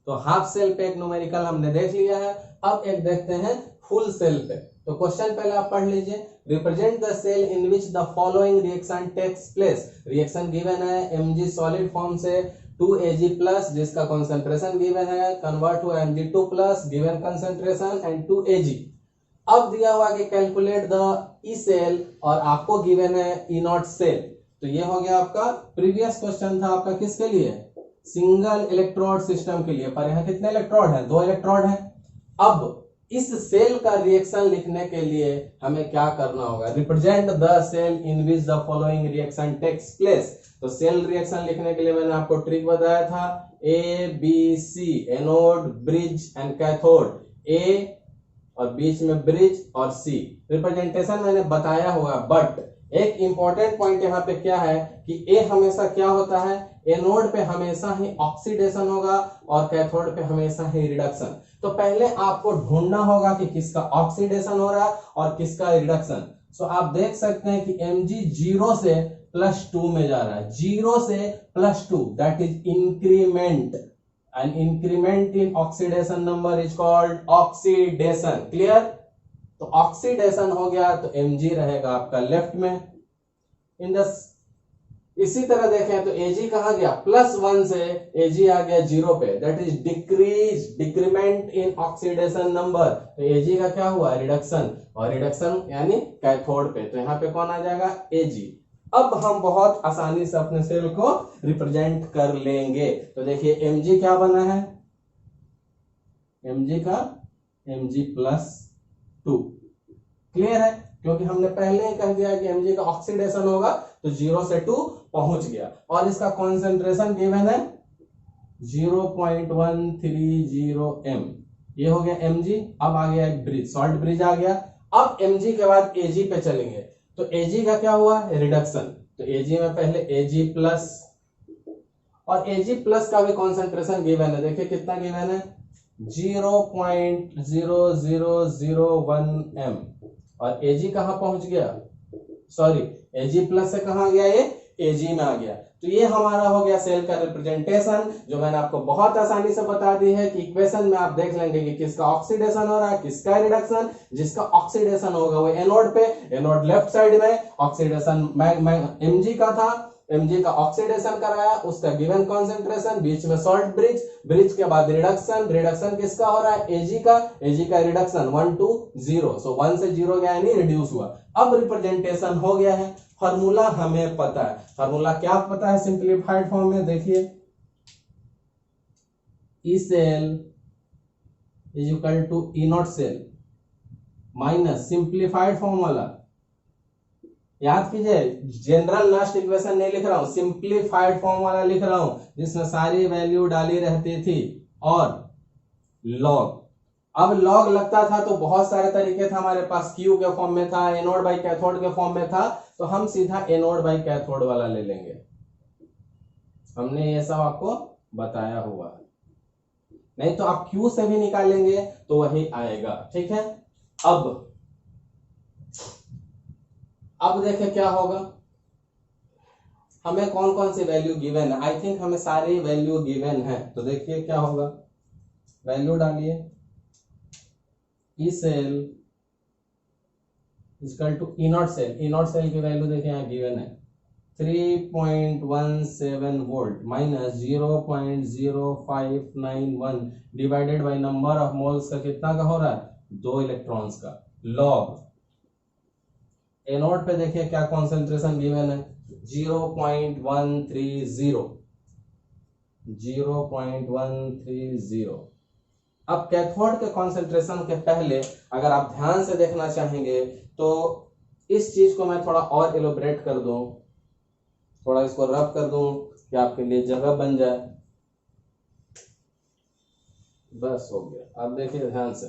तो हाफ सेल पे एक न्यूमेरिकल हमने देख लिया है, अब एक देखते हैं फुल सेल पे। तो क्वेश्चन पहले आप पढ़ लीजिए, represent the cell in which the following reaction takes place. Reaction given है Mg सॉलिड फॉर्म से 2Ag प्लस, जिसका कंसंट्रेशन गिवन है, convert to Mg2 plus, given concentration and 2Ag। अब दिया हुआ कि कैलकुलेट द ई सेल, और आपको गिवन है ई नॉट सेल। तो ये हो गया आपका प्रीवियस क्वेश्चन था आपका किसके लिए, सिंगल इलेक्ट्रोड सिस्टम के लिए, पर यहाँ कितने इलेक्ट्रोड हैं, 2 इलेक्ट्रोड हैं। अब इस सेल का रिएक्शन लिखने के लिए हमें क्या करना होगा, represent the cell in which the following reaction takes place. तो सेल रिएक्शन लिखने के लिए मैंने आपको ट्रिक बताया था, ABC, anode, bridge and cathode, A और बीच में ब्रिज और C। रिप्रेजेंटेशन मैंने बताया हुआ, बट एक इंपॉर्टेंट पॉइंट यहाँ पे क्या है कि A हमेशा क्या होता है, एनोड पे हमेशा ही ऑक्सीडेशन होगा और कैथोड पे हमेशा ही रिडक्शन। तो पहले आपको ढूंढना होगा कि किसका ऑक्सीडेशन हो रहा है और किसका रिडक्शन। सो आप देख सकते हैं कि Mg 0 से +2 में जा रहा है, 0 से +2, that is increment, and increment in oxidation number is called oxidation. Clear, तो ऑक्सीडेशन हो गया तो Mg रहेगा आपका लेफ्ट में। इन द इसी तरह देखें तो Ag कहां गया, +1 से Ag आ गया 0 पे, that is decrement in oxidation number. तो Ag का क्या हुआ, रिडक्शन, और रिडक्शन यानी कैथोड पे, तो यहाँ पे कौन आ जाएगा, Ag। अब हम बहुत आसानी से अपने सेल को रिप्रेजेंट कर लेंगे। तो देखिए Mg क्या बना है, Mg का Mg+2, क्लियर है, क्योंकि हमने पहले ही कह दिया कि Mg का ऑक्सीडेशन होगा तो 0 से 2 पहुंच गया, और इसका कॉन्सेंट्रेशन गिवन है 0.130 m। ये हो गया Mg। अब आ गया एक ब्रिज, सॉल्ट ब्रिज आ गया। अब Mg के बाद Ag पे चलेंगे, तो Ag का क्या हुआ, रिडक्शन। तो Ag में पहले Ag+, और Ag+ का भी कॉन्सेंट्रेशन गिवन है, देखिए कितना गिवन है, 0.0001 m, और Ag कहां पहुंच गया, सॉरी Ag+ से कहां गया, ये Ag में आ गया। तो ये हमारा हो गया सेल का रिप्रेजेंटेशन, जो मैंने आपको बहुत आसानी से बता दी है कि इक्वेशन में आप देख लेंगे कि किसका ऑक्सीडेशन हो रहा है, किसका रिडक्शन। जिसका ऑक्सीडेशन होगा वो एनोड पे, एनोड लेफ्ट साइड में, ऑक्सीडेशन Mg का था, Mg का ऑक्सीडेशन कराया, उसका गिवन कॉन्सेंट्रेशन, बीच में सॉल्ट ब्रिज, ब्रिज के बाद रिडक्शन, रिडक्शन किसका हो रहा है, Ag का रिडक्शन 1 to 0, सो 1 से 0 गया यानी रिड्यूस हुआ। अब रिप्रेजेंटेशन हो गया है, फार्मूला हमें पता है, फार्मूला क्या पता है सिंप्लीफाइड फॉर्म में, देखिए E cell is equal to E not cell minus simplified form वाला, याद कीजिए जनरल लास्ट इक्वेशन नहीं लिख रहा हूं, सिंप्लीफाइड फॉर्म वाला लिख रहा हूं जिसमें सारी वैल्यू डाली रहती थी, और लॉग। अब लॉग लगता था तो बहुत सारे तरीके थे हमारे पास, क्यू के फॉर्म में था, एनोड बाई कैथोड के फॉर्म में था, तो हम सीधा एनोड बाई कैथोड वाला ले लेंगे, हमने ये सब आपको बताया हुआ है, नहीं तो आप क्यू से भी निकालेंगे तो वही आएगा, ठीक है। अब देखें क्या होगा, हमें कौन कौन सी वैल्यू गिवन है, आई थिंक हमें सारी वैल्यू गिवन है, तो देखिए क्या होगा, वैल्यू डालिए, E cell equal to E not cell, E not cell की वैल्यू देखिए यहाँ गिवन है 3.17 volt minus 0.0591 divided by number of moles का कितना का हो रहा है, 2 इलेक्ट्रॉन्स का, लॉग एनोड पे देखिए क्या कॉन्सेंट्रेशन गिवन है 0.130। अब कैथोड के कॉन्सेंट्रेशन के पहले अगर आप ध्यान से देखना चाहेंगे तो इस चीज को मैं थोड़ा और एलोबरेट कर दूं, थोड़ा इसको रब कर दूं कि आपके लिए जगह बन जाए, बस हो गया। अब देखिए ध्यान से,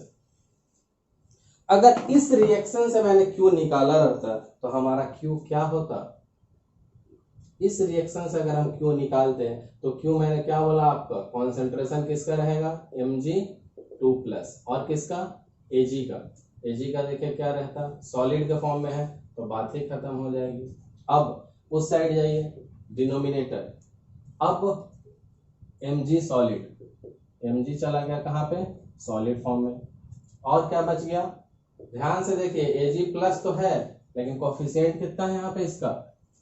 अगर इस रिएक्शन से मैंने क्यू निकाला रहता तो हमारा क्यू क्या होता, इस रिएक्शन से अगर हम क्यू निकालते हैं तो क्यू मैंने क्या बोला आपका, कॉन्सेंट्रेशन किसका रहेगा Mg2+ और किसका Ag का, Ag का देखिए क्या रहता, सॉलिड के फॉर्म में है तो बात ही खत्म हो जाएगी। अब उस साइड जाइए डिनोमिनेटर, अब Mg सॉलिड, Mg चला गया कहां पे, सॉलिड फॉर्म में, और क्या बच गया, ध्यान से देखिए Ag+ तो है लेकिन कोफिशिएंट कितना है यहाँ पे इसका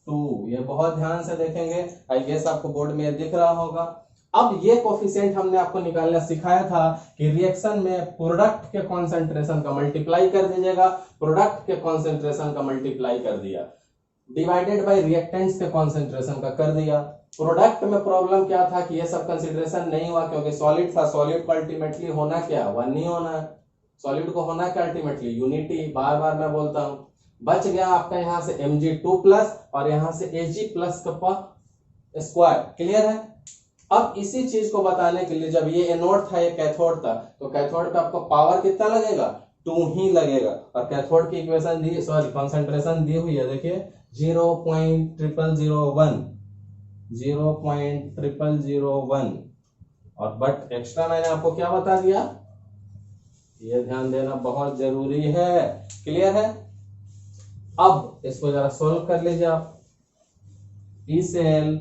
2, ये बहुत ध्यान से देखेंगे, आई गेस आपको बोर्ड में दिख रहा होगा। अब ये कोफिशिएंट हमने आपको निकालना सिखाया था कि रिएक्शन में प्रोडक्ट के कॉन्सेंट्रेशन का मल्टीप्लाई कर दीजिएगा, प्रोडक्ट के कॉन्सेंट्रेशन का मल्टीप्लाई कर दिया, डिवाइडेड बाय रिएक्टेंट्स के कॉन्सेंट्रेशन का कर दिया। प्रोडक्ट में प्रॉब्लम क्या था कि ये सब कंसीडरेशन नहीं हुआ क्योंकि सॉलिड था, सॉलिड को अल्टीमेटली होना क्या, 1 ही होना है, सॉलिड को होना क्या अल्टीमेटली, यूनिटी, बार बार मैं बोलता हूं। बच गया आपका यहाँ से Mg2+ और यहाँ से Ag+ का स्क्वायर, क्लियर है। अब इसी चीज को बताने के लिए, जब ये एनोड था ये कैथोड था, तो कैथोड पे आपको पावर कितना लगेगा, 2 ही लगेगा, और कैथोड की इक्वेशन दी, सॉरी कॉन्सेंट्रेशन दी हुई है देखिए 0.0001 और बट एक्स्ट्रा मैंने आपको क्या बता दिया, ये ध्यान देना बहुत जरूरी है, क्लियर है। अब इसको जरा सोल्व कर लीजिए आप, E cell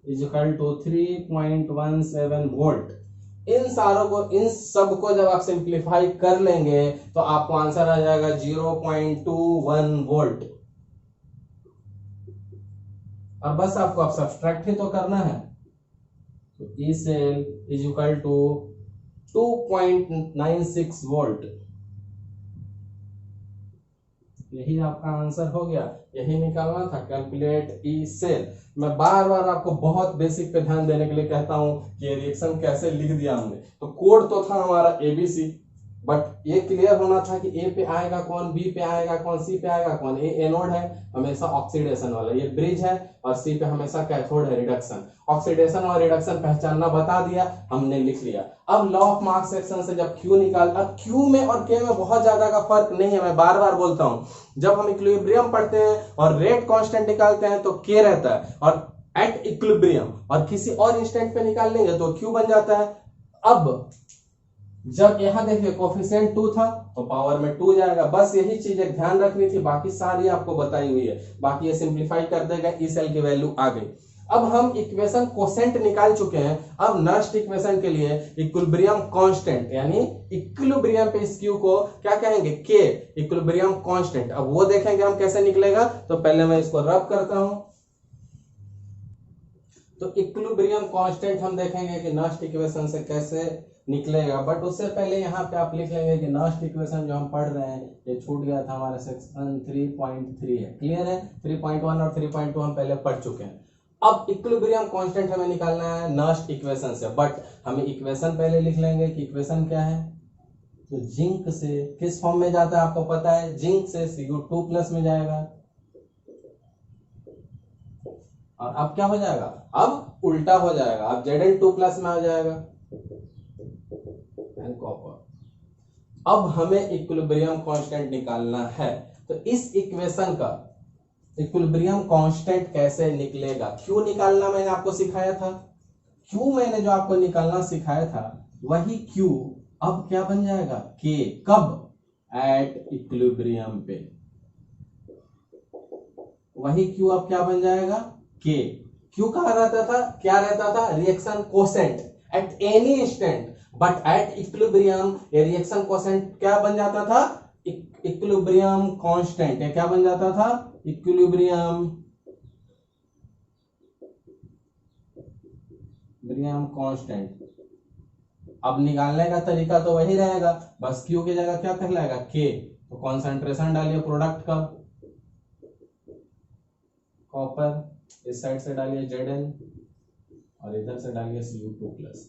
is equal to 3.17 volt, इन सारों को, इन सब को जब आप सिंप्लीफाई कर लेंगे तो आपको आंसर आ जाएगा 0.21 वोल्ट, और बस आपको अब सब्सट्रैक्ट ही तो करना है, तो E cell is equal to 2.96 volt, यही आपका आंसर हो गया, यही निकालना था, कैलकुलेट ई सेल। मैं बार बार आपको बहुत बेसिक पे ध्यान देने के लिए कहता हूं कि ये रिएक्शन कैसे लिख दिया हमने, तो कोड तो था हमारा ABC, बट ये क्लियर होना था कि ए पे आएगा कौन, बी पे आएगा कौन, सी पे आएगा कौन। ए एनोड है हमेशा ऑक्सीडेशन वाला, ये ब्रिज है, और सी पे हमेशा कैथोड है रिडक्शन। ऑक्सीडेशन और रिडक्शन पहचानना बता दिया, हमने लिख लिया। अब लॉ ऑफ मास सेक्शन से जब क्यू निकाल, अब क्यू में और के में बहुत ज्यादा का फर्क नहीं है, मैं बार बार बोलता हूं, जब हम इक्विलिब्रियम पढ़ते हैं और रेट कांस्टेंट निकालते हैं तो के रहता है, और एट इक्विलिब्रियम और किसी और इंस्टेंट पे निकाल लेंगे तो क्यू बन जाता है। अब जब यहां देखिए कोफिशिएंट 2 था तो पावर में 2 जाएगा, बस यही चीज एक ध्यान रखनी थी, बाकी सारी आपको बताई हुई है, बाकी ये सिंप्लीफाई कर देगा, ई सेल की वैल्यू आ गई। अब हम इक्वेशन कोसेंट निकाल चुके हैं, अब नेक्स्ट इक्वेशन के लिए इक्विलिब्रियम कांस्टेंट, यानी इक्विलिब्रियम पे इस क्यू को क्या कहेंगे, के, इक्विलिब्रियम कांस्टेंट। अब वो देखेंगे हम कैसे निकलेगा, तो पहले मैं इसको रब करता हूं, तो इक्विलिब्रियम कांस्टेंट हम देखेंगे कि नास्ट इक्वेशन से कैसे निकलेगा, बट उससे पहले यहाँ पे आप लिख लेंगे कि नास्ट इक्वेशन जो हम पढ़ रहे हैं ये छूट गया था हमारा सेक्शन 3.3 है, क्लियर है। 3.1 और 3.2 हम पहले पढ़ चुके हैं। अब इक्विलिब्रियम कांस्टेंट हमें निकालना है नास्ट इक्वेशन से, बट हमें इक्वेशन पहले लिख लेंगे कि इक्वेशन क्या है। तो जिंक से किस फॉर्म में जाता है आपको पता है, जिंक से Cu2+ में जाएगा, और अब क्या हो जाएगा, अब उल्टा हो जाएगा, अब Zn2+ में आ जाएगा एंड कॉपर। अब हमें इक्विलिब्रियम कांस्टेंट निकालना है। तो इस इक्वेशन का इक्विलिब्रियम कांस्टेंट कैसे निकलेगा, क्यों निकालना मैंने आपको सिखाया था, क्यों मैंने जो आपको निकालना सिखाया था वही क्यू अब क्या बन जाएगा के, कब, एट इक्विलिब्रियम पे, वही क्यू अब क्या बन जाएगा के। क्यू कहा रहता था, क्या रहता था, reaction quotient at any instant, but at equilibrium ये रिएक्शन कोसेंट क्या बन जाता था, इक्विलिब्रियम कांस्टेंट। ये क्या बन जाता था, इक्विलिब्रियम कांस्टेंट। अब निकालने का तरीका तो वही रहेगा, बस क्यू की जगह क्या कहलाएगा के। तो कॉन्सेंट्रेशन डालिए प्रोडक्ट का, कॉपर इस साइड से डालिए Zn और इधर से डालिए Cu2+।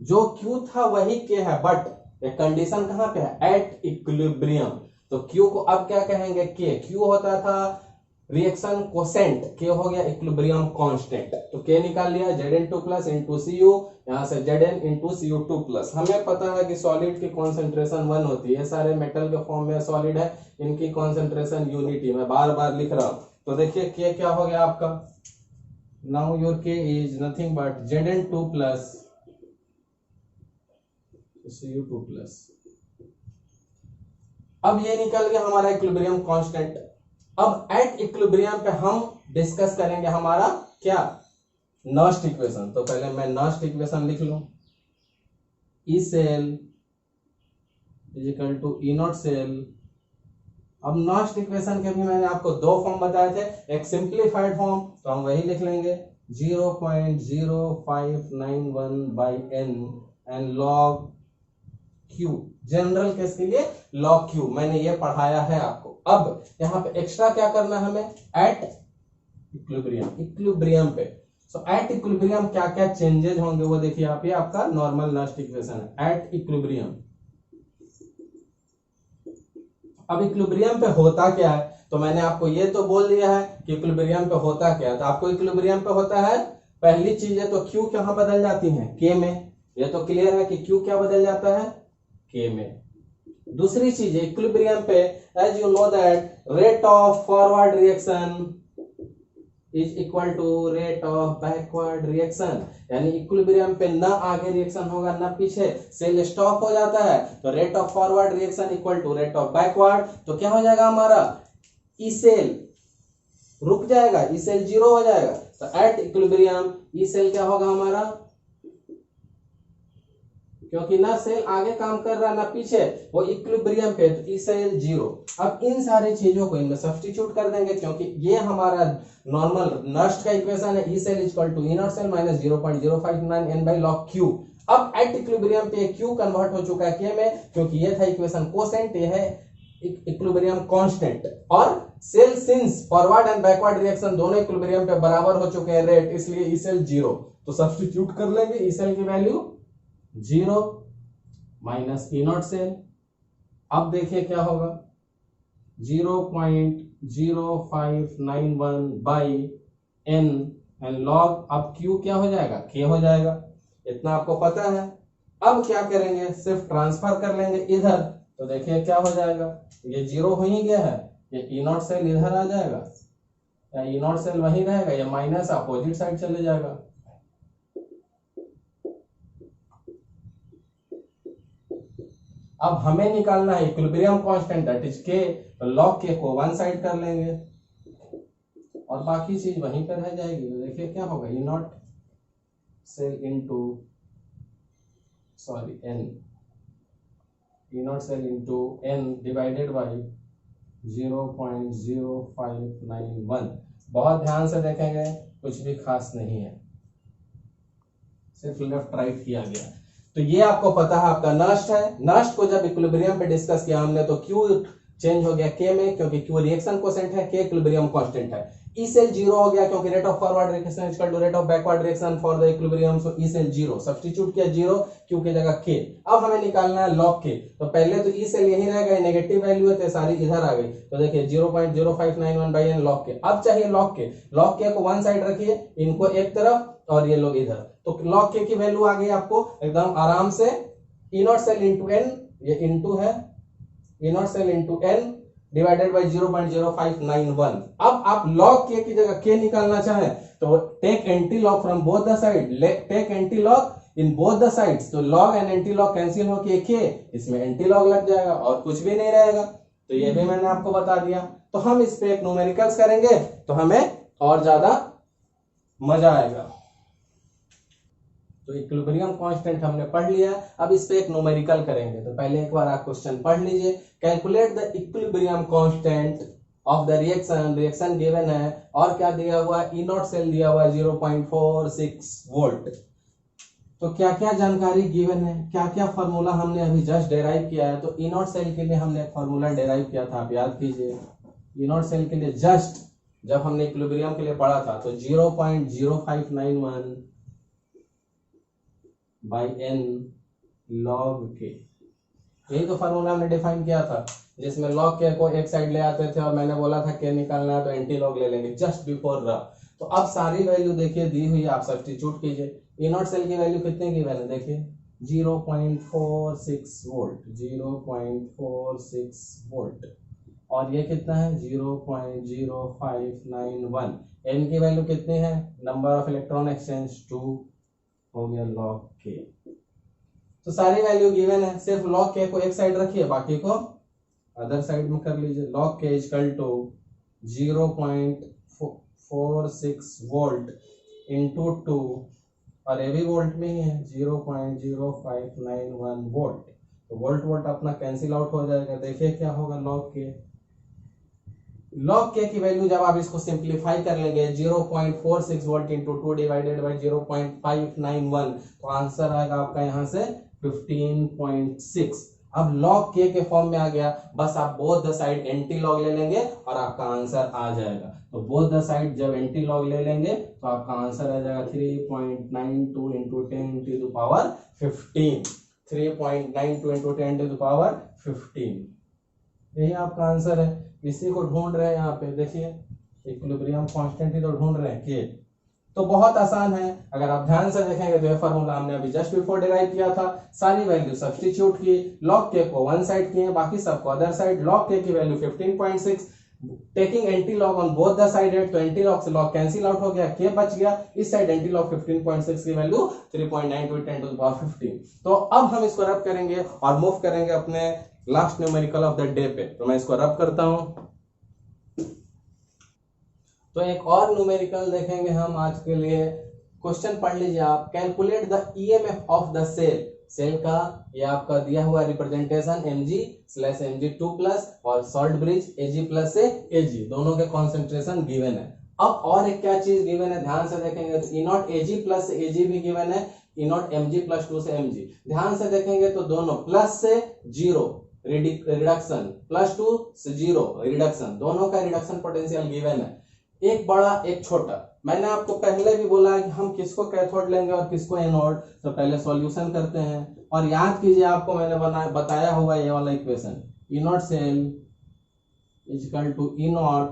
जो Q था वही K है, बट एक कंडीशन कहां पे है, एट इक्विलिब्रियम। तो Q को अब क्या कहेंगे K। Q होता था रिएक्शन कोसेंट, K हो गया इक्विलिब्रियम कांस्टेंट। तो K निकाल लिया Zn2+ इंटू Cu, यहां से Zn इंटू Cu2+। हमें पता है कि सॉलिड की कॉन्सेंट्रेशन 1 होती है, सारे मेटल के फॉर्म में सॉलिड है, इनकी कॉन्सेंट्रेशन यूनिटी, मैं बार बार लिख रहा हूं। तो देखिए K क्या हो गया आपका, now your K is nothing but Zn2+ Cu2+। अब ये निकल गया हमारा इक्विलिब्रियम कांस्टेंट। अब एट इक्विलिब्रियम पे हम डिस्कस करेंगे हमारा क्या, नास्ट इक्वेशन। तो पहले मैं नास्ट इक्वेशन लिख लूं, E cell is equal to E not cell. अब नास्ट इक्वेशन के भी मैंने आपको दो फॉर्म बताए थे, एक सिंप्लीफाइड फॉर्म, तो हम वही लिख लेंगे 0.0591/n and log Q। General case के लिए log Q मैंने ये पढ़ाया है आपको। अब यहाँ पे एक्स्ट्रा क्या करना है हमें, एट इक्विलिब्रियम पे। सो एट इक्विलिब्रियम क्या क्या चेंजेस होंगे वो देखिए आप, ये आपका नॉर्मल नास्ट इक्वेशन है एट इक्विलिब्रियम। अब इक्विलिब्रियम पे होता क्या है, तो मैंने आपको ये तो बोल दिया है कि इक्विलिब्रियम पे होता क्या है। तो आपको इक्विलिब्रियम पे होता है, पहली चीज है तो क्यू कहां बदल जाती है, के में। ये तो क्लियर है कि क्यू क्या बदल जाता है, के में। दूसरी चीज है इक्विलिब्रियम पे, as you know that rate of forward reaction is equal to rate of backward reaction, यानी इक्विलिब्रियम पे ना आगे रिएक्शन होगा ना पीछे, सेल स्टॉप हो जाता है। तो rate of forward reaction equal to rate of backward, तो क्या हो जाएगा हमारा, ई सेल रुक जाएगा, ई सेल 0 हो जाएगा। तो एट इक्विलिब्रियम ई सेल क्या होगा हमारा, क्योंकि ना सेल आगे काम कर रहा है ना पीछे, वो इक्विलिब्रियम पे, तो ई सेल 0। अब इन सारी चीजों को इनमें सब्स्टिट्यूट कर देंगे, क्योंकि ये हमारा नॉर्मल नस्ट का इक्वेशन है, E cell equal to E not cell minus 0.059n/log Q। अब एट इक्विलिब्रियम पे Q कन्वर्ट हो चुका है K में, क्योंकि ये था इक्वेशन कोसेंट, ये है इक्विलिब्रियम कांस्टेंट। और cell since forward and backward reaction दोनों इक्विलिब्रियम पे बराबर हो चुके हैं रेट, इसलिए ई सेल 0। तो सब्स्टिट्यूट कर लेंगे, ई सेल की value 0 minus E not cell. अब देखिए क्या होगा, 0.0591/n एंड लॉग, अब Q क्या हो जाएगा, K हो जाएगा, इतना आपको पता है। अब क्या करेंगे, सिर्फ ट्रांसफर कर लेंगे इधर, तो देखिए क्या हो जाएगा, ये 0 हो ही गया है, ये ई नॉट सेल इधर आ जाएगा, या ई नॉट सेल वहीं रहेगा, ये माइनस अपोजिट साइड चले जाएगा। अब हमें निकालना है equilibrium constant that is K, तो log K को वन साइड कर लेंगे और बाकी चीज वहीं पर रह जाएगी। तो देखिए क्या होगा, E not cell into n, E not cell into n divided by 0.0591। बहुत ध्यान से देखेंगे, कुछ भी खास नहीं है। सिर्फ लेफ्ट राइट किया गया। तो ये आपको पता है आपका नष्ट है। नष्ट को जब इक्विलिब्रियम पे डिस्कस किया हमने तो क्यू चेंज हो गया के में, क्योंकि क्यू रिएक्शन कोसेंट है, के इक्विलिब्रियम कांस्टेंट है। ई सेल जीरो हो गया क्योंकि rate of forward reaction equal to rate of backward reaction for the equilibrium, so E cell zero, substitute किया जीरो क्यू की जगह के। अब हमें निकालना है लॉग के, तो पहले तो ई सेल यही रह गए, नेगेटिव वैल्यू है तो सारी इधर आ गई, तो देखिए 0.0591 बाई एन लॉग के। अब चाहिए लॉग के, लॉग के को वन साइड रखिए, इनको एक तरफ और ये लोग इधर, तो लॉग के की वैल्यू आ गई आपको एकदम आराम से, E not cell into n, ये इंटू है E not cell into n divided by 0.0591। अब आप log k की जगह k निकालना चाहें तो take antilog from both the side, take antilog in both the sides, तो log and antilog cancel होके k, इसमें एंटी लॉग लग जाएगा और कुछ भी नहीं रहेगा। तो ये भी मैंने आपको बता दिया। तो हम इस पे एक न्यूमेरिकल्स करेंगे तो हमें और ज्यादा मजा आएगा। तो इक्विलिब्रियम कांस्टेंट हमने पढ़ लिया, अब इस पे एक न्यूमेरिकल करेंगे। तो पहले एक बार आप क्वेश्चन पढ़ लीजिए। Calculate the equilibrium constant of the reaction, reaction given है और क्या दिया हुआ है, ई नॉट सेल दिया हुआ है 0.46 वोल्ट। तो क्या क्या जानकारी गिवन है, क्या क्या फॉर्मूला हमने अभी जस्ट डेराइव किया है। तो ई नॉट सेल के लिए हमने एक फॉर्मूला डेराइव किया था, आप याद कीजिए। ई नॉट सेल के लिए जस्ट जब हमने इक्विलिब्रियम के लिए पढ़ा था तो 0.0591 बाई एन लॉग के, यही तो फार्मूला हमने डिफाइन किया था, जिसमें लॉग के को एक साइड ले आते थे और मैंने बोला था के निकालना है तो एंटी लॉग ले लेंगे जस्ट बिफोर र। तो अब सारी वैल्यू देखिए दी हुई है, आप सब्स्टिट्यूट कीजिए। ई नॉट सेल की वैल्यू कितने की वैल्यू देखिए 0.46 वोल्ट, 0.46 वोल्ट, और ये कितना है 0.0591। एन की वैल्यू कितनी है, नंबर ऑफ इलेक्ट्रॉन एक्सचेंज 2 हो गया log k। तो सारी वैल्यू गिवन है, सिर्फ log k को एक साइड रखिए, बाकी को अदर साइड में कर लीजिए। log k equal to 0.46 volt into 2, और ये भी वोल्ट में ही है 0.0591 वोल्ट। तो वोल्ट वोल्ट अपना कैंसिल आउट हो जाएगा। देखिए क्या होगा log k, log k की वैल्यू जब आप इसको सिंप्लीफाई कर लेंगे 0.46 वोल्ट इंटू 2 डिवाइडेड बाई 0.591, तो आंसर आएगा आपका यहाँ से 15.6। अब log k के फॉर्म में आ गया, बस आप both the side antilog ले लेंगे और आपका आंसर आ जाएगा। तो बोथ द साइड जब एंटी लॉग ले लेंगे तो आपका आंसर आ जाएगा 3.92 into 10 to the power 15, 3.92 into 10 to the power 15, यही आपका आंसर है। इसी को ढूंढ रहे हैं यहाँ पे, देखिए इक्विलिब्रियम कांस्टेंट ही तो ढूंढ रहे हैं के। तो बहुत आसान है, अगर आप ध्यान से देखेंगे तो ये फार्मूला हमने अभी जस्ट बिफोर डिराइव किया था। सारी वैल्यू सब्स्टिट्यूट की, log k को वन साइड किए, बाकी सबको अदर साइड। log k की value 15.6, taking anti log on both the side है, तो एंटी लॉग से log कैंसिल आउट हो गया, k बच गया, इस साइड एंटी लॉग 15.6 की वैल्यू 3.92 10 टू द पावर 15। तो अब हम इसको रब करेंगे और मूव करेंगे अपने last numerical of the day पे। तो मैं इसको रब करता हूं। तो एक और न्यूमेरिकल देखेंगे हम आज के लिए। क्वेश्चन पढ़ लीजिए आप। Calculate the EMF of the cell, cell का ये आपका दिया हुआ रिप्रेजेंटेशन Mg/Mg2+ और सॉल्ट ब्रिज Ag+ से Ag, दोनों के कॉन्सेंट्रेशन गिवन है। अब और एक क्या चीज गिवन है, ध्यान से देखेंगे तो E0 Ag+ से Ag भी गिवन है, E0 Mg+2 से Mg। ध्यान से देखेंगे तो दोनों प्लस से 0 रिडक्शन, +2 से 0 रिडक्शन, दोनों का रिडक्शन पोटेंशियल गिवन है, एक बड़ा एक छोटा। मैंने आपको पहले भी बोला है कि हम किसको कैथोड लेंगे और किसको एनोड। तो पहले सॉल्यूशन करते हैं और याद कीजिए, आपको मैंने बताया हुआ ये वाला equation, E0 cell equal to E0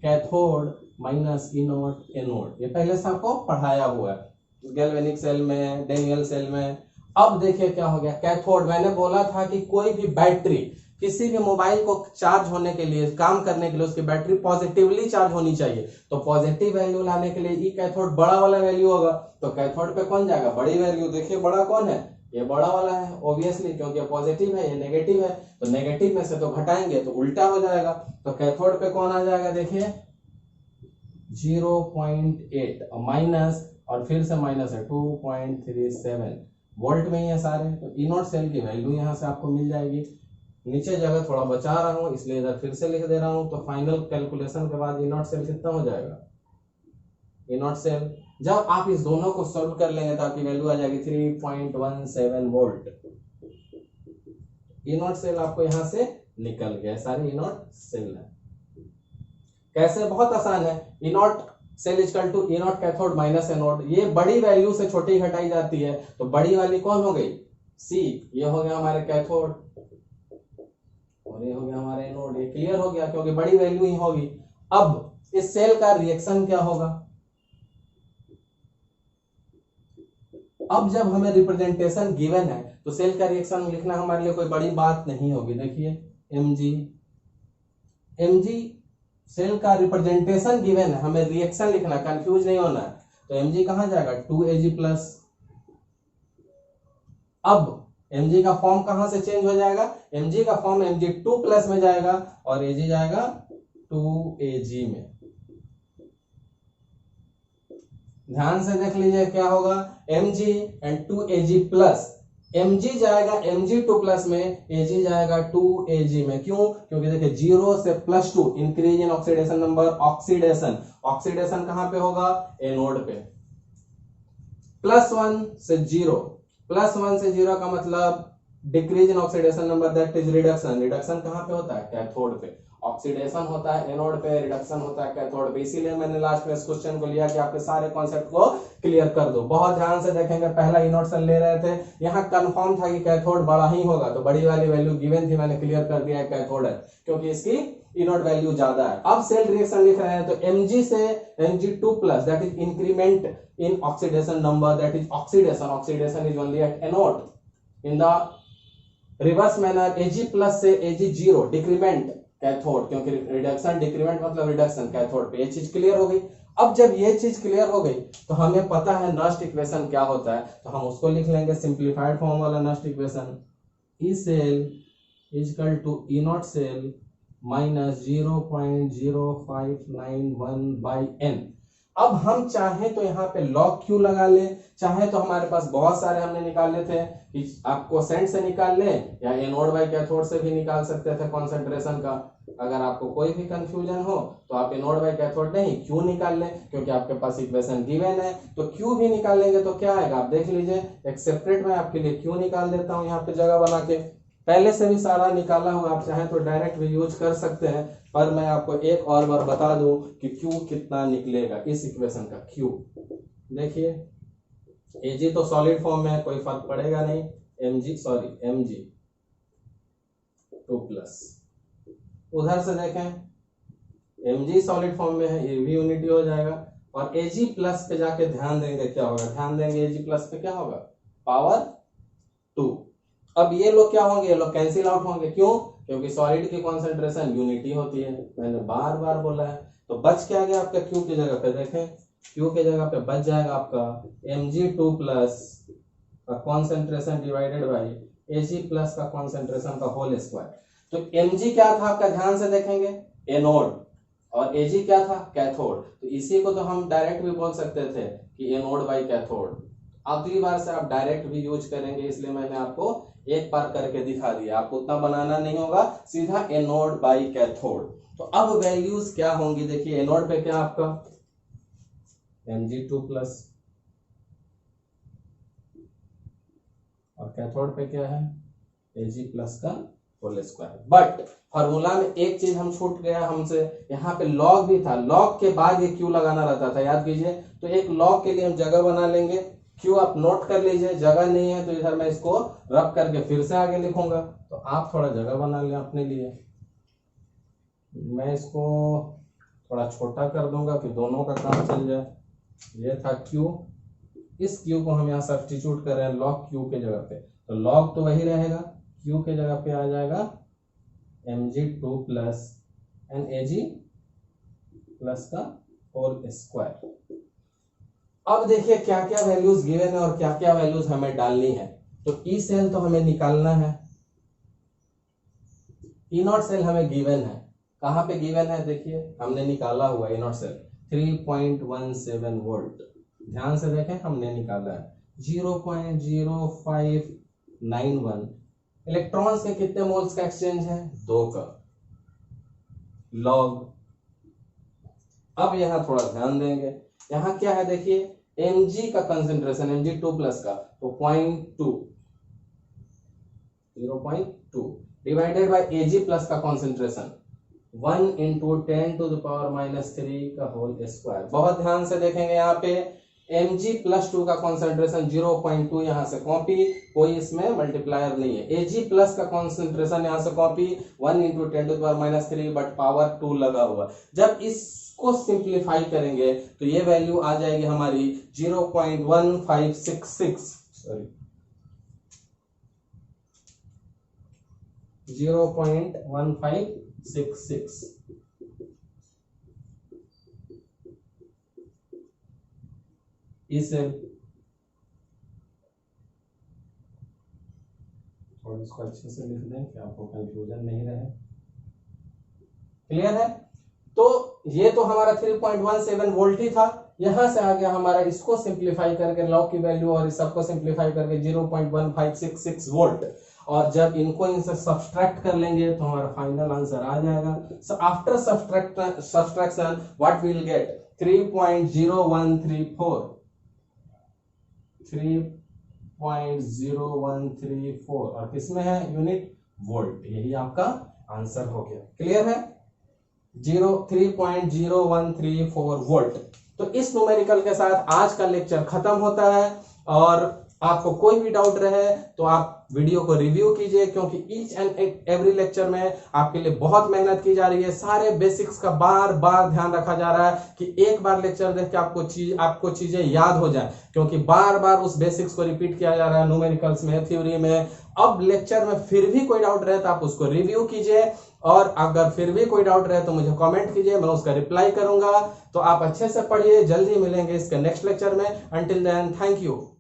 cathode minus E0 anode, ये पहले से आपको पढ़ाया हुआ है गैल्वेनिक सेल में, डेनियल सेल में। अब देखिए क्या हो गया, कैथोड मैंने बोला था कि कोई भी बैटरी, किसी भी मोबाइल को चार्ज होने के लिए, काम करने के लिए उसकी बैटरी पॉजिटिवली चार्ज होनी चाहिए। तो पॉजिटिव वैल्यू लाने के लिए ई कैथोड बड़ा वाला वैल्यू होगा, तो कैथोड पे कौन जाएगा, बड़ी वैल्यू। देखिए बड़ा कौन है, ये बड़ा वाला है ऑब्वियसली, क्योंकि ये पॉजिटिव है, ये नेगेटिव है, तो नेगेटिव में से तो घटाएंगे तो उल्टा हो जाएगा। तो कैथोड पे कौन आ जाएगा, देखिए 0.8 माइनस, और फिर से माइनस है 2.37 वोल्ट में ही है सारे। तो E0 सेल की वैल्यू यहाँ से आपको मिल जाएगी। नीचे जगह थोड़ा बचा रहा हूं इसलिए इधर फिर से लिख दे रहा हूं। तो फाइनल कैलकुलेशन के बाद E0 सेल कितना हो जाएगा, E0 सेल जब आप इस दोनों को सॉल्व कर लेंगे तो आपकी वैल्यू आ जाएगी 3.17 वोल्ट। ई नॉट सेल आपको यहां से निकल गया, सारे ई नॉट सेल है। कैसे? बहुत आसान है। E not cell equal to E naught cathode minus anode. ये बड़ी वैल्यू से छोटी घटाई जाती है, तो बड़ी वाली कौन हो गई? सी। ये हो गया हमारे कैथोड और ये हो गया हमारा एनोड। ये क्लियर हो गया क्योंकि बड़ी वैल्यू ही होगी। अब इस सेल का रिएक्शन क्या होगा? अब जब हमें रिप्रेजेंटेशन गिवन है तो सेल का रिएक्शन लिखना हमारे लिए कोई बड़ी बात नहीं होगी। देखिए mg सेल का रिप्रेजेंटेशन गिवन है, हमें रिएक्शन लिखना, कंफ्यूज नहीं होना है। तो mg कहां जाएगा? 2Ag plus. अब mg का फॉर्म कहां से चेंज हो जाएगा? mg का फॉर्म mg2 प्लस में जाएगा और Ag जाएगा 2Ag में। ध्यान से देख लीजिए क्या होगा? mg and 2Ag plus. mg जाएगा mg2 प्लस में, Ag जाएगा 2Ag में। क्यों? क्योंकि देखिए 0 से +2 increase in oxidation number. Oxidation कहां पे होगा? एनोड पे। +1 से 0, +1 से 0 का मतलब decrease in oxidation number, that is reduction. Reduction कहां पे होता है? कैथोड पे। ऑक्सीडेशन होता है एनोड पे, रिडक्शन होता है कैथोड पे। इसीलिए मैंने लास्ट में इस क्वेश्चन को लिया कि आपके सारे कॉन्सेप्ट को क्लियर कर दो। बहुत ध्यान से देखेंगे, पहला इनोड सेल ले रहे थे, यहाँ कंफर्म था कि कैथोड बड़ा ही होगा, तो बड़ी वाली वैल्यू गिवन थी, मैंने क्लियर कर दिया है कैथोड है क्योंकि इसकी इनोड वैल्यू ज्यादा है। अब सेल रिएक्शन लिख रहे हैं तो Mg से Mg2 plus, that is increment in oxidation number, that is oxidation is only at anode. In the reverse manner Ag plus से Ag0 डिक्रीमेंट कैथोड, क्योंकि रिडक्शन डिक्रीमेंट मतलब रिडक्शन कैथोड पे। ये चीज क्लियर हो गई। अब जब ये चीज क्लियर हो गई तो हमें पता है नस्ट इक्वेशन क्या होता है, तो हम उसको लिख लेंगे सिंप्लीफाइड फॉर्म वाला Nernst equation. E cell equal to E not cell minus 0.0591/n। अब हम चाहे तो यहाँ पे log Q लगा ले, चाहे तो हमारे पास बहुत सारे हमने निकाले थे कि आप कोसेंट से निकाल ले या एनोड बाई कैथोड से भी निकाल सकते थे कॉन्सेंट्रेशन का। अगर आपको कोई भी कंफ्यूजन हो तो आप एनोड बाई कैथोड नहीं Q निकाल ले, क्योंकि आपके पास इक्वेशन गिवन है। तो Q भी निकाल लेंगे तो क्या आएगा आप देख लीजिए। एक सेपरेट में आपके लिए Q निकाल देता हूं यहाँ पे जगह बना के। पहले से भी सारा निकाला हुआ, आप चाहें तो डायरेक्ट भी यूज कर सकते हैं, पर मैं आपको एक और बार बता दूं कि Q कितना निकलेगा इस इक्वेशन का। Q देखिए, Ag तो सॉलिड फॉर्म में है, कोई फर्क पड़ेगा नहीं। Mg2 प्लस, उधर से देखें Mg सॉलिड फॉर्म में है, ये भी यूनिटी हो जाएगा। और Ag प्लस पे जाके ध्यान देंगे क्या होगा, ध्यान देंगे Ag प्लस पे क्या होगा? पावर 2। अब ये लोग क्या होंगे? ये लोग कैंसिल आउट होंगे। क्यों? क्योंकि सॉलिड की कॉन्सेंट्रेशन यूनिटी होती है, मैंने बार बार बोला है। तो बच क्या गया आपका Q की जगह पे? देखें Q के जगह पे बच जाएगा आपका Mg2 प्लस का concentration divided by Ag plus का कॉन्सेंट्रेशन का होल स्क्वायर। तो Mg क्या था आपका? ध्यान से देखेंगे एनोड, और Ag क्या था? कैथोड। तो इसी को तो हम डायरेक्ट भी बोल सकते थे कि एनोड बाई कैथोड। अगली बार से आप डायरेक्ट भी यूज करेंगे, इसलिए मैंने आपको एक बार करके दिखा दिया। आपको उतना बनाना नहीं होगा, सीधा एनोड बाई कैथोड। तो अब वैल्यूज क्या होंगी देखिए। एनोड पे क्या आपका? Mg2 प्लस, और कैथोड पे क्या है? Ag प्लस का होल स्क्वायर। बट फॉर्मूला में एक चीज हम छूट गया हमसे, यहाँ पे लॉग भी था, लॉग के बाद ये क्यू लगाना रहता था, याद कीजिए। तो एक लॉग के लिए हम जगह बना लेंगे, क्यू आप नोट कर लीजिए। जगह नहीं है तो इधर मैं इसको रब करके फिर से आगे लिखूंगा, तो आप थोड़ा जगह बना लें अपने लिए। मैं इसको थोड़ा छोटा कर दूंगा कि दोनों का काम चल जाए। ये था क्यू, इस क्यू को हम यहाँ सब्स्टिट्यूट कर रहे हैं लॉग क्यू के जगह पे, तो लॉग तो वही रहेगा, क्यू के जगह पे आ जाएगा Mg2 plus and Ag plus का होल स्क्वायर। अब देखिए क्या क्या वैल्यूज गिवन है और क्या क्या वैल्यूज हमें डालनी है। तो ई सेल तो हमें निकालना है, ई नॉट सेल हमें गिवन है। कहां पे गिवन है? देखिए हमने निकाला हुआ ई नॉट सेल 3.17 वोल्ट। ध्यान से देखें, हमने निकाला है 0.0591। इलेक्ट्रॉन्स के कितने मोल्स का एक्सचेंज है? 2 का। लॉग, अब यहां थोड़ा ध्यान देंगे, यहां क्या है देखिए, Mg का कंसेंट्रेशन Mg2+ का तो 0.2 डिवाइडेड बाय Ag+ का कंसेंट्रेशन 1 × 10⁻³ का होल स्क्वायर। बहुत ध्यान से देखेंगे यहाँ पे Mg+2 का कंसेंट्रेशन 0.2 यहाँ से कॉपी, कोई इसमें मल्टीप्लायर नहीं है। Ag+ का कंसेंट्रेशन यहाँ से कॉपी 1 × 10⁻³ बट पावर 2 लगा हुआ। जब इसको सिंप्लीफाई करेंगे तो ये वैल्यू आ जाएगी हमारी 0.1566 सॉरी 0.1566 इस और इसको अच्छे से लिख दें कि आपको कंफ्यूजन नहीं रहे। क्लियर है? तो ये तो हमारा 3.17 वोल्ट ही था। यहां से आ गया हमारा, इसको सिंप्लीफाई करके लॉग की वैल्यू और इस सबको सिंप्लीफाई करके 0.1566 वोल्ट, और जब इनको इनसे सब्सट्रैक्ट कर लेंगे तो हमारा फाइनल आंसर आ जाएगा। So after subtraction what we will get 3.0134 और किसमें है यूनिट वोल्ट। यही आपका आंसर हो गया। क्लियर है? 3.0134 वोल्ट। तो इस न्यूमेरिकल के साथ आज का लेक्चर खत्म होता है, और आपको कोई भी डाउट रहे तो आप वीडियो को रिव्यू कीजिए, क्योंकि ईच एंड एवरी लेक्चर में आपके लिए बहुत मेहनत की जा रही है। सारे बेसिक्स का बार बार ध्यान रखा जा रहा है कि एक बार लेक्चर देख के आपको चीजें याद हो जाए, क्योंकि बार बार उस बेसिक्स को रिपीट किया जा रहा है न्यूमेरिकल्स में, थ्योरी में। अब लेक्चर में फिर भी कोई डाउट रहे तो आप उसको रिव्यू कीजिए, और अगर फिर भी कोई डाउट रहे तो मुझे कमेंट कीजिए, मैं उसका रिप्लाई करूंगा। तो आप अच्छे से पढ़िए। जल्दी मिलेंगे इसके नेक्स्ट लेक्चर में। Until then, thank you.